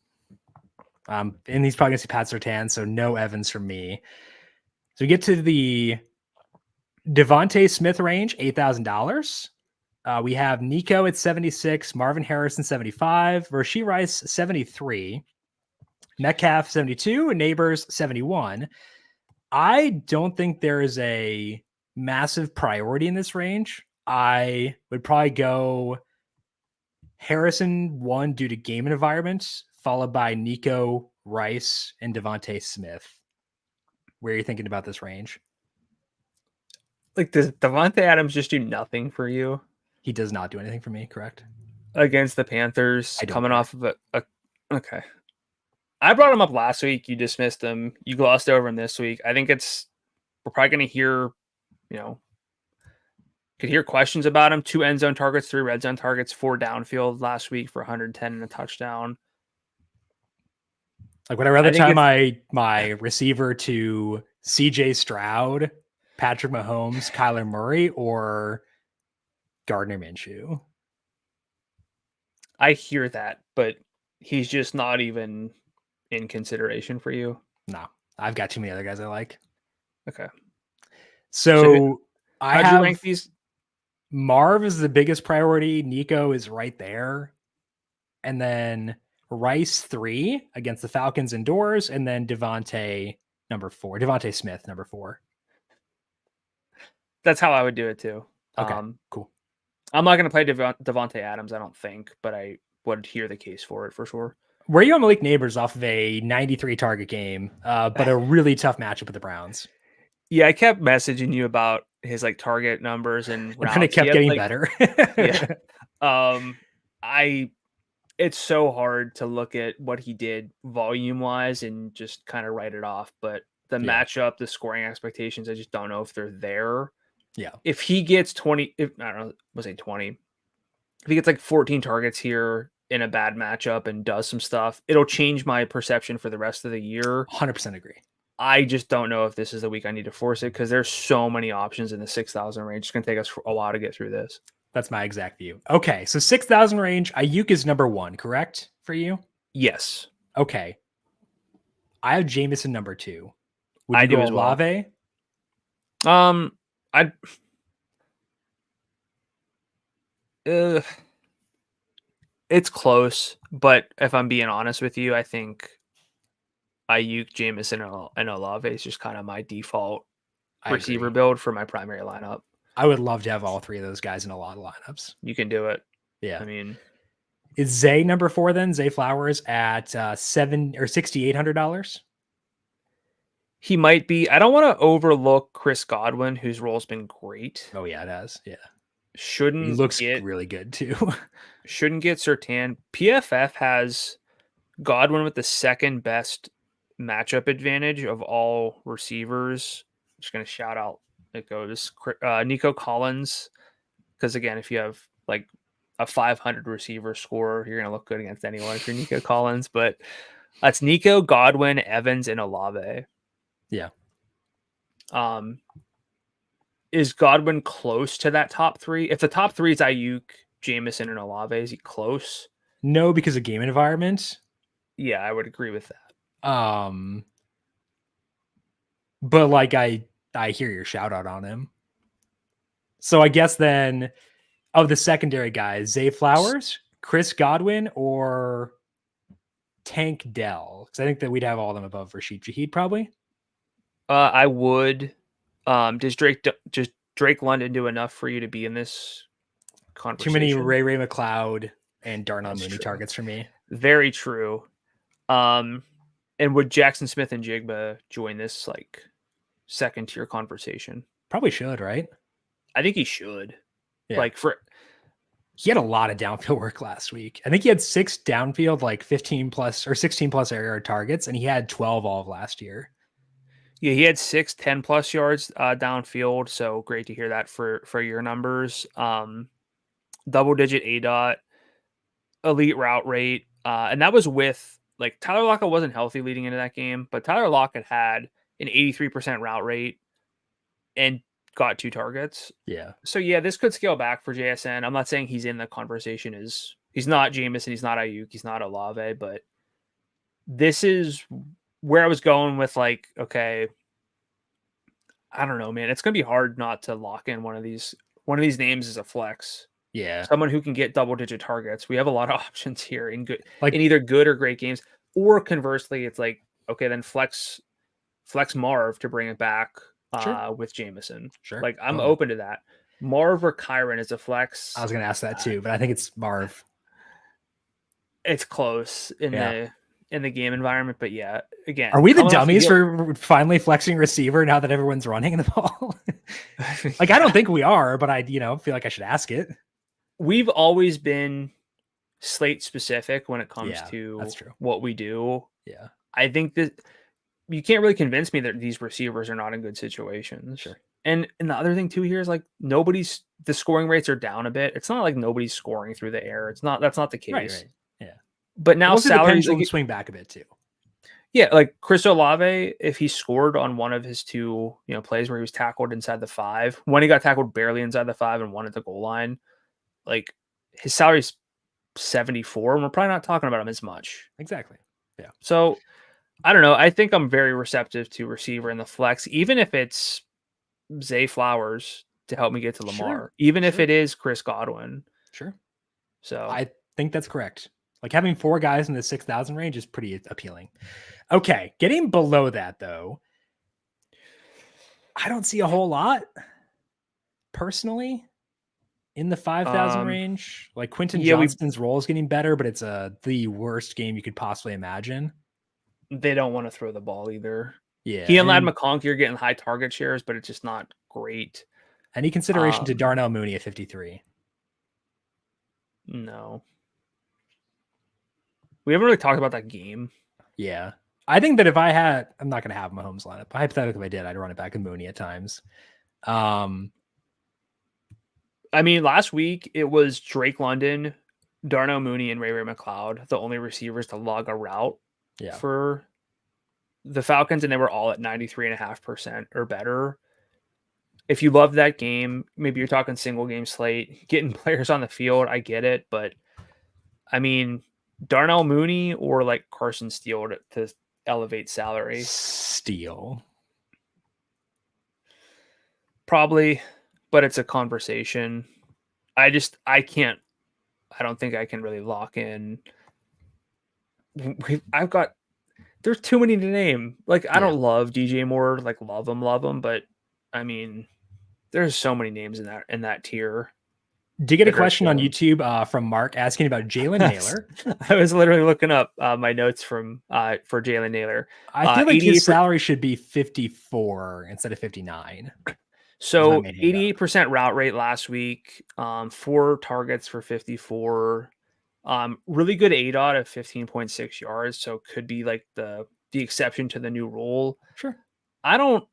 he's probably going to see Pat Surtain, so no Evans from me. So we get to the Devontae Smith range, $8,000. We have Nico at 76, Marvin Harrison 75, Rashee Rice 73, Metcalf 72, and Neighbors 71. I don't think there is a massive priority in this range. I would probably go Harrison 1 due to game environment, followed by Nico, Rice, and Devontae Smith. Where are you thinking about this range? Like, does Devontae Adams just do nothing for you? He does not do anything for me, correct? Against the Panthers, coming off of a okay. I brought him up last week. You dismissed him. You glossed over him this week. I think we're probably going to hear, could hear questions about him. 2 end zone targets, 3 red zone targets, 4 downfield last week for 110 and a touchdown. Like, would I rather tie my receiver to CJ Stroud, Patrick Mahomes, Kyler Murray, or Gardner Minshew? I hear that, but he's just not even in consideration for you. No, I've got too many other guys I like. Okay. So how'd you rank these? Marv is the biggest priority. Nico is right there. And then Rice 3 against the Falcons indoors. And then Devontae Smith, number 4. That's how I would do it too. Okay, cool. I'm not going to play Devontae Adams, I don't think, but I would hear the case for it for sure. Were you on Malik Neighbors off of a 93 target game, but a really tough matchup with the Browns? Yeah, I kept messaging you about his like target numbers and then it kept getting better. It's so hard to look at what he did volume wise and just kind of write it off. But the matchup, the scoring expectations, I just don't know if they're there. Yeah. If he gets 20, I don't know, was it 20? If he gets like 14 targets here in a bad matchup and does some stuff, it'll change my perception for the rest of the year. 100% agree. I just don't know if this is the week I need to force it because there's so many options in the 6,000 range. It's going to take us a while to get through this. That's my exact view. Okay, so 6,000 range, Ayuk is number 1, correct for you? Yes. Okay. I have Jameson number 2. Would I you do go as well. Olave? It's close, but if I'm being honest with you, I think Ayuk, Jameson, and Olave is just kind of my default receiver build for my primary lineup. I would love to have all 3 of those guys in a lot of lineups. You can do it. Yeah. I mean, is Zay number 4 then? Zay Flowers at $6,800. he might be. I don't want to overlook Chris Godwin, whose role's been great. Oh yeah, it has. Yeah, he Shouldn't looks get really good too. Surtain. PFF has Godwin with the second best matchup advantage of all receivers. I'm just gonna shout out it goes Nico Collins, because again, if you have like a 500 receiver score, you're gonna look good against anyone if you're Nico Collins. But that's Nico, Godwin, Evans, and Olave. Yeah. Is Godwin close to that top 3? If the top 3 is Ayuk, Jameson, and Olave, is he close? No, because of game environment. Yeah, I would agree with that. But like I hear your shout out on him. So I guess then of the secondary guys, Zay Flowers, Chris Godwin, or Tank Dell, because I think that we'd have all of them above Rashid Shaheed probably. I would. Does Drake London do enough for you to be in this conversation? Too many Ray McLeod and Darnell Mooney targets for me. Very true. And would Jackson Smith and Jigba join this like second tier conversation? Probably should, right? I think he should. Yeah. Like he had a lot of downfield work last week. I think he had 6 downfield, like 15 plus or 16 plus air yard targets, and he had 12 all of last year. Yeah, he had 6, 10 plus yards downfield. So great to hear that for your numbers. Double digit ADOT, elite route rate. And that was with like Tyler Lockett wasn't healthy leading into that game, but Tyler Lockett had an 83% route rate and got 2 targets. Yeah. So yeah, this could scale back for JSN. I'm not saying he's in the conversation. He's not Jameson, he's not Ayuk, he's not Olave, but this is where I was going with like, okay, I don't know, man. It's gonna be hard not to lock in one of these names as a flex. Yeah. Someone who can get double digit targets. We have a lot of options here in either good or great games. Or conversely, it's like, okay, then flex Marv to bring it back with Jameson. Sure. Like I'm open to that. Marv or Kyron is a flex. I was gonna ask that too, but I think it's Marv. It's close in the game environment, but yeah, again, are we the dummies for finally flexing receiver now that everyone's running the ball? Like I don't think we are, but I feel like I should ask it. We've always been slate specific when it comes to that's true. What we do. Yeah, I think that you can't really convince me that these receivers are not in good situations. Sure. And the other thing too here is like the scoring rates are down a bit. It's not like nobody's scoring through the air. That's not the case. Right. Yeah. But now salaries will swing back a bit too. Yeah, like Chris Olave, if he scored on one of his 2, plays where he was tackled inside the 5, when he got tackled barely inside the 5 and one at the goal line, like his salary's 74, and we're probably not talking about him as much. Exactly. Yeah. So I don't know. I think I'm very receptive to receiver in the flex, even if it's Zay Flowers to help me get to Lamar, even if it is Chris Godwin. Sure. So I think that's correct. Like having 4 guys in the 6,000 range is pretty appealing. Okay. Getting below that though, I don't see a whole lot personally in the 5,000 range. Like Quentin Johnston's role is getting better, but it's the worst game you could possibly imagine. They don't want to throw the ball either. Yeah. He and Ladd McConkey are getting high target shares, but it's just not great. Any consideration to Darnell Mooney at 53? No. We haven't really talked about that game. Yeah. I think that if I had, I'm not going to have Mahomes lineup. Hypothetically, if I did, I'd run it back with Mooney at times. I mean, last week it was Drake London, Darnell Mooney, and Ray McLeod, the only receivers to log a route for the Falcons, and they were all at 93.5% or better. If you love that game, maybe you're talking single game slate, getting players on the field, I get it, but I mean, Darnell Mooney or like Carson Steele to elevate salary. Steele. Probably, but it's a conversation. I don't think I can really lock in. There's too many to name. Like, I don't love DJ Moore, like love him, but I mean, there's so many names in that tier. Did get a that are question on killing. YouTube from Mark asking about Jalen Naylor. I was literally looking up my notes from for Jalen Naylor. I feel like 88 his salary should be 54 instead of 59. So main hang up. 88% route rate last week, 4 targets for 54. Really good ADOT of 15.6 yards, so could be like the exception to the new rule. Sure. I don't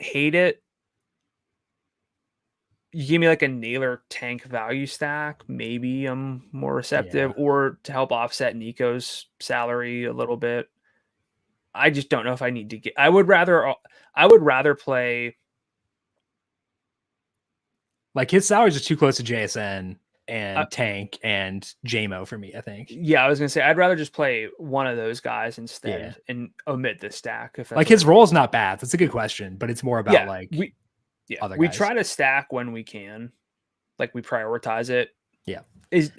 hate it. You give me like a Naylor tank value stack, maybe I'm more receptive, or to help offset Nico's salary a little bit. I just don't know if I need to get. I would rather play. Like his salary is just too close to JSN and Tank and JMO for me, I think. Yeah, I was gonna say I'd rather just play one of those guys instead and omit the stack. If that's like his role is not bad. That's a good question, but it's more about we try to stack when we can, like we prioritize it. Yeah, is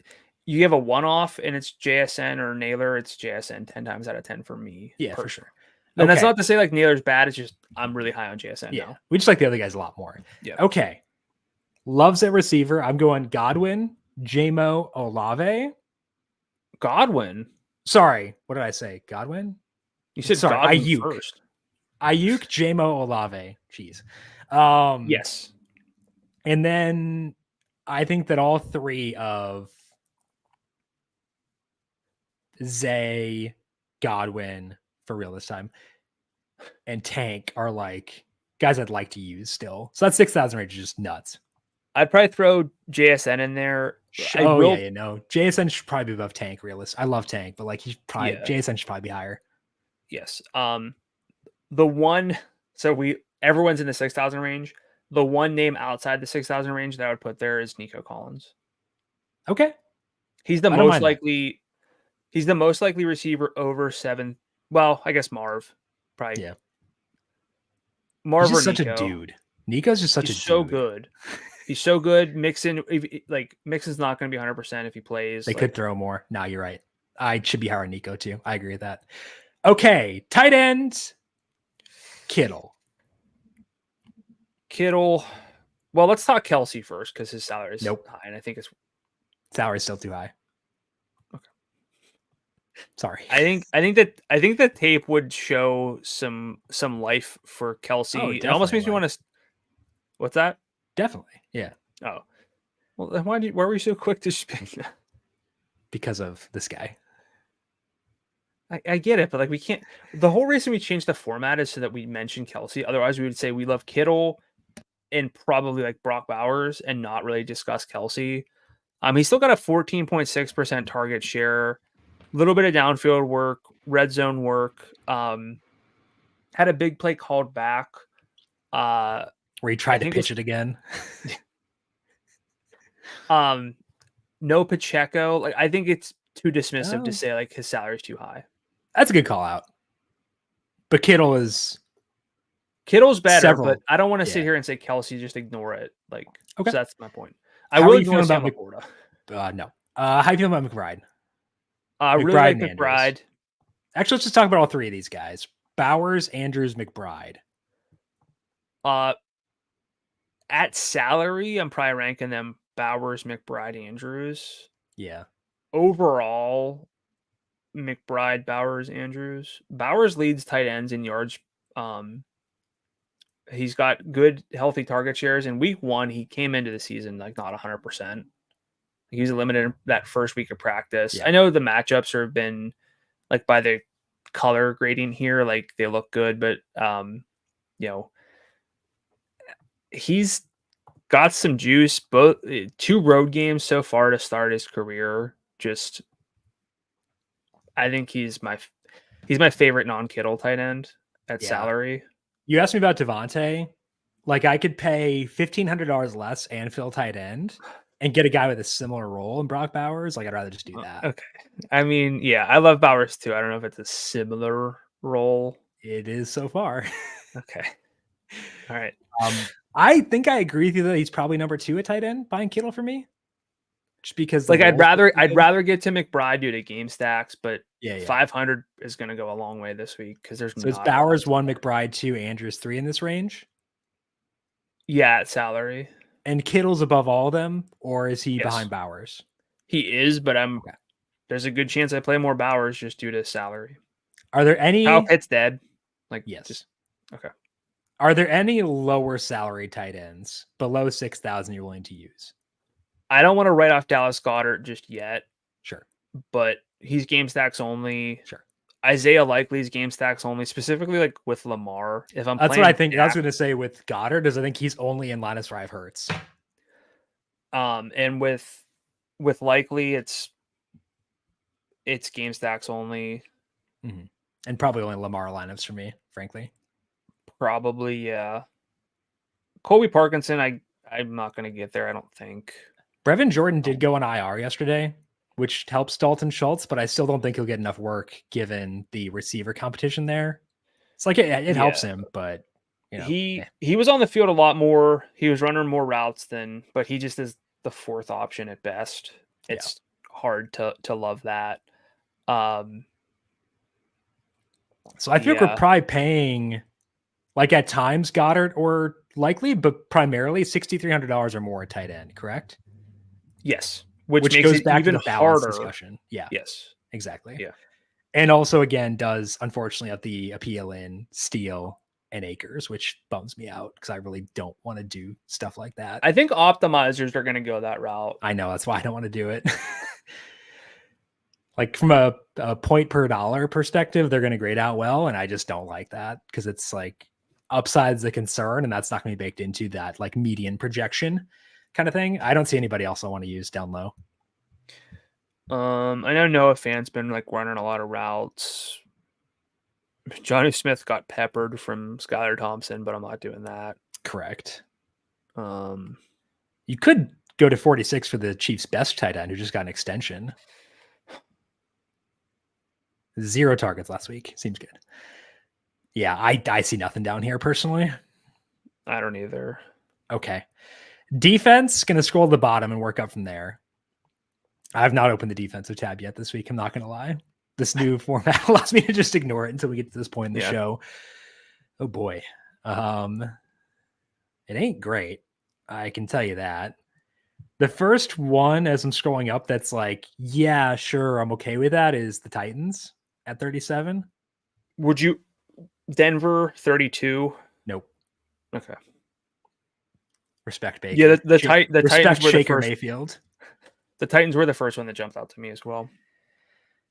you have a one-off and it's JSN or Naylor, it's JSN 10 times out of 10 for me. Yeah, for sure. And that's not to say like Naylor's bad. It's just I'm really high on JSN now. We just like the other guys a lot more. Yeah. Okay. Loves at receiver. I'm going Godwin, JMO, Olave. Godwin. Sorry, what did I say? Godwin? You said Godwin Ayuk first. Ayuk, JMO, Olave. Jeez. Yes. And then I think that all three of Zay, Godwin, for real this time, and Tank are like guys I'd like to use still. So that 6,000 range is just nuts. I'd probably throw JSN in there. JSN should probably be above Tank. Realist. I love Tank, but like JSN should probably be higher. Yes. The one. So everyone's in the 6,000 range. The one name outside the 6,000 range that I would put there is Nico Collins. Okay. He's the most likely. He's the most likely receiver over 7. Well, I guess Marv. Probably. Yeah. Marv He's just or such a dude. Nico's just such a dude. So good. He's so good. Mixon's not going to be 100% if he plays. They could throw more. No, you're right. I should be higher on Nico too. I agree with that. Okay. Tight end. Kittle. Well, let's talk Kelsey first because his salary is high, and I think his salary is still too high. Okay. Sorry. I think the tape would show some life for Kelsey. It almost makes me want to. What's that? Definitely. Yeah. Oh. Well, then why were you so quick to spin? Because of this guy. I get it, but like we can't. The whole reason we changed the format is so that we mention Kelsey. Otherwise, we would say we love Kittle and probably like Brock Bowers and not really discuss Kelsey. He's still got a 14.6% target share, a little bit of downfield work, red zone work. Had a big play called back. Where he tried to pitch it again. No Pacheco. Like I think it's too dismissive to say like his salary is too high. That's a good call out. But Kittle's better, but I don't want to sit here and say Kelsey, just ignore it. Like, so that's my point. How will ignore about McBride? No. How do you feel about McBride? Really like McBride. Actually, let's just talk about all three of these guys. Bowers, Andrews, McBride. At salary, I'm probably ranking them Bowers, McBride, Andrews. Yeah. Overall, McBride, Bowers, Andrews. Bowers leads tight ends in yards. He's got good, healthy target shares. In week 1, he came into the season like not 100%. He was limited that first week of practice. Yeah. I know the matchups have been like by the color grading here, like they look good, but he's got some juice. Both 2 road games so far to start his career. I think he's my favorite non-Kittle tight end at salary. You asked me about Devontae. Like I could pay $1,500 less and fill tight end and get a guy with a similar role in Brock Bowers. Like I'd rather just do that. Okay. I mean, yeah, I love Bowers too. I don't know if it's a similar role. It is so far. Okay. All right. I think I agree with you that he's probably number 2 at tight end behind Kittle for me. Just because like I'd rather get to McBride due to game stacks, but 500 is going to go a long way this week because there's it's Bowers 1, McBride 2, Andrews 3 in this range. Yeah, at salary. And Kittle's above all of them, or is he Yes. behind Bowers? He is, but Okay. there's a good chance I play more Bowers just due to salary. Are there any? Kyle Pitt's dead. Yes. Okay. Are there any lower salary tight ends below 6,000 you're willing to use? I don't want to write off Dallas Goedert just yet. Sure. But he's game stacks only. Sure. Isaiah Likely's game stacks only, specifically like with Lamar. If I'm That's playing what I think. Dak, I was going to say with Goddard is I think he's only in line 5 Hurts. And with Likely, it's game stacks only. Mm-hmm. And probably only Lamar lineups for me, frankly. Probably, yeah. Colby Parkinson, I'm not going to get there, I don't think. Brevin Jordan did go on IR yesterday, which helps Dalton Schultz, but I still don't think he'll get enough work given the receiver competition there. It's like it helps him, but he was on the field a lot more. He was running more routes but he just is the 4th option at best. It's hard to love that. So I feel like we're probably paying, like at times, Goddard or Likely, but primarily $6,300 or more at tight end, correct? Yes. Which makes goes it back even to the balance harder. Discussion. Yeah. Yes. Exactly. Yeah. And also, again, does unfortunately have the appeal in Steele and Akers, which bums me out because I really don't want to do stuff like that. I think optimizers are going to go that route. I know. That's why I don't want to do it. Like from a point per dollar perspective, they're going to grade out well. And I just don't like that because it's like upside's the concern. And that's not going to be baked into that like median projection kind of thing. I don't see anybody else I want to use down low. I know Noah Fant's been like running a lot of routes. Johnny Smith got peppered from Skylar Thompson, but I'm not doing that. Correct. You could go to 46 for the Chiefs' best tight end who just got an extension. 0 targets last week. Seems good. Yeah, I see nothing down here personally. I don't either. Okay. Defense, going to scroll to the bottom and work up from there. I have not opened the defensive tab yet this week. I'm not going to lie. This new format allows me to just ignore it until we get to this point in the show. Oh boy. It ain't great. I can tell you that. The first one, as I'm scrolling up, that's like, yeah, sure, I'm okay with that, is the Titans at 37. Would you Denver 32? Nope. Okay. Respect Baker. Yeah, the Titans were Shaker the first. Mayfield. The Titans were the first one that jumped out to me as well.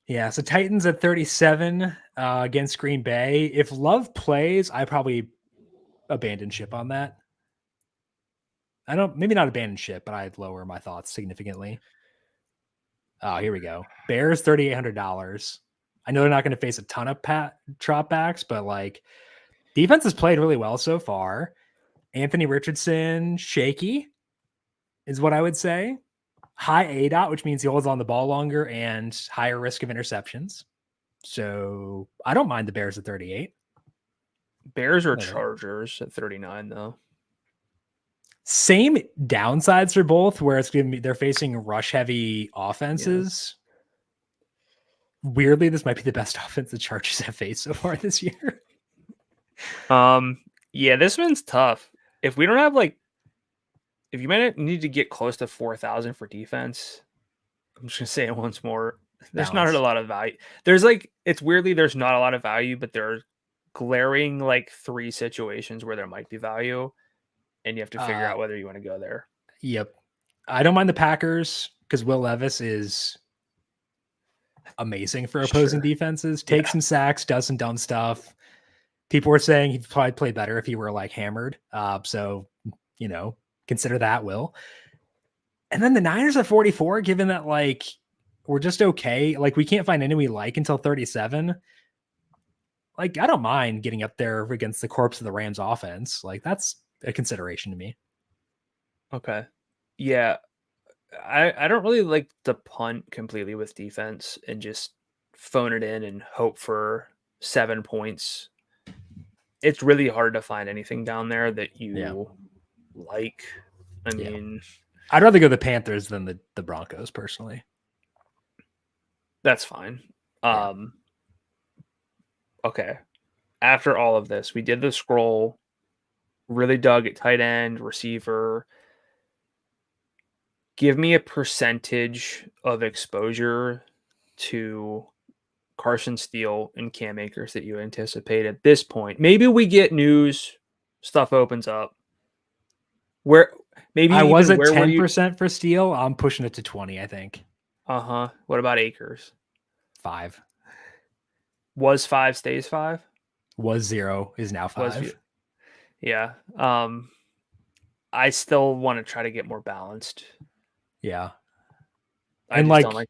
Yeah, so Titans at 37 against Green Bay. If Love plays, I probably abandon ship on that. Maybe not abandon ship, but I'd lower my thoughts significantly. Oh, here we go. Bears, $3,800. I know they're not going to face a ton of drop backs, but like defense has played really well so far. Anthony Richardson, shaky is what I would say. High ADOT, which means he holds on the ball longer and higher risk of interceptions. So I don't mind the Bears at 38. Bears or Chargers at 39, though. Same downsides for both, where it's going to be they're facing rush heavy offenses. Yeah. Weirdly, this might be the best offense the Chargers have faced so far this year. Yeah, this one's tough. If we don't have if you might need to get close to 4,000 for defense, I'm just gonna say it once more. There's not a lot of value. There's there's not a lot of value, but there are glaring 3 situations where there might be value, and you have to figure out whether you want to go there. Yep. I don't mind the Packers because Will Levis is amazing for opposing defenses. Takes some sacks, does some dumb stuff. People were saying he'd probably play better if he were hammered. So, consider that, Will. And then the Niners at 44, given that we're just okay. We can't find any we like until 37. I don't mind getting up there against the corpse of the Rams offense. That's a consideration to me. Okay. Yeah. I don't really like to punt completely with defense and just phone it in and hope for 7 points. It's really hard to find anything down there that you like. I mean, I'd rather go the Panthers than the Broncos personally. That's fine. Okay. After all of this, we did the scroll, really dug at tight end, receiver. give me a percentage of exposure to Carson Steele and Cam Akers that you anticipate at this point. Maybe we get news, stuff opens up. Where maybe I was even at where were you? 10% for Steele. I'm pushing it to 20, I think. What about Akers? 5. Was 5, stays 5? Was 0, is now 5. Yeah. I still want to try to get more balanced. Yeah. I just don't like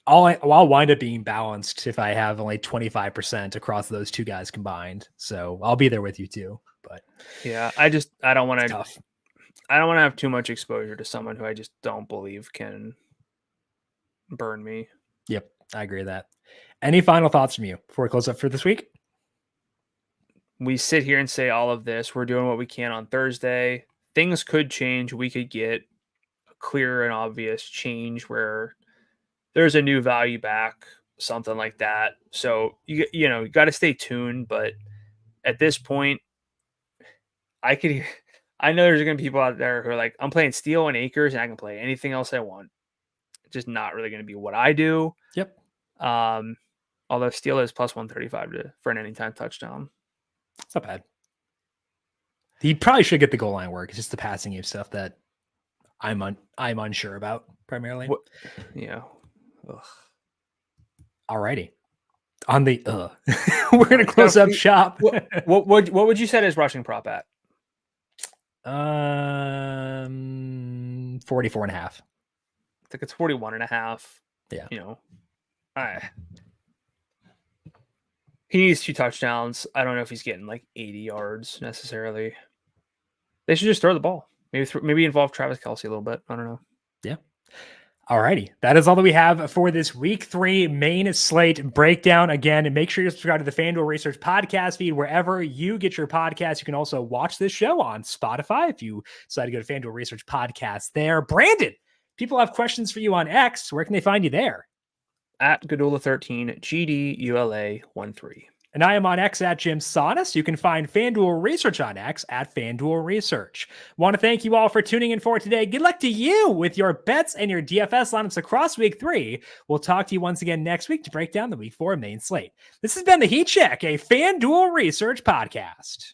I'll wind up being balanced if I have only 25% across those two guys combined. So I'll be there with you too. But yeah, I don't want to tough. I don't want to have too much exposure to someone who I just don't believe can burn me. Yep, I agree with that. Any final thoughts from you before we close up for this week? We sit here and say all of this. We're doing what we can on Thursday. Things could change. We could get a clear and obvious change where there's a new value back, something like that. So you got to stay tuned. But at this point, I know there's going to be people out there who are like, I'm playing Steele and Akers and I can play anything else I want. It's just not really going to be what I do. Yep. Although Steele is plus 135 for an anytime touchdown. It's not bad. He probably should get the goal line work. It's just the passing game stuff that I'm unsure about primarily. Yeah. Ugh. Alrighty. On the we're gonna close up shop. What would you set his rushing prop at? 44.5. I think it's 41.5. Yeah. He needs 2 touchdowns. I don't know if he's getting like 80 yards necessarily. They should just throw the ball. Maybe involve Travis Kelce a little bit. I don't know. Yeah. Alrighty. That is all that we have for this week 3 main slate breakdown. Again, and make sure you subscribe to the FanDuel Research Podcast feed wherever you get your podcasts. You can also watch this show on Spotify if you decide to go to FanDuel Research Podcast there. Brandon, people have questions for you on X. Where can they find you there? At Gdula13, GDULA13. And I am on X at Jim Sannes. You can find FanDuel Research on X at FanDuel Research. Want to thank you all for tuning in for today. Good luck to you with your bets and your DFS lineups across week 3. We'll talk to you once again next week to break down the week 4 main slate. This has been the Heat Check, a FanDuel Research podcast.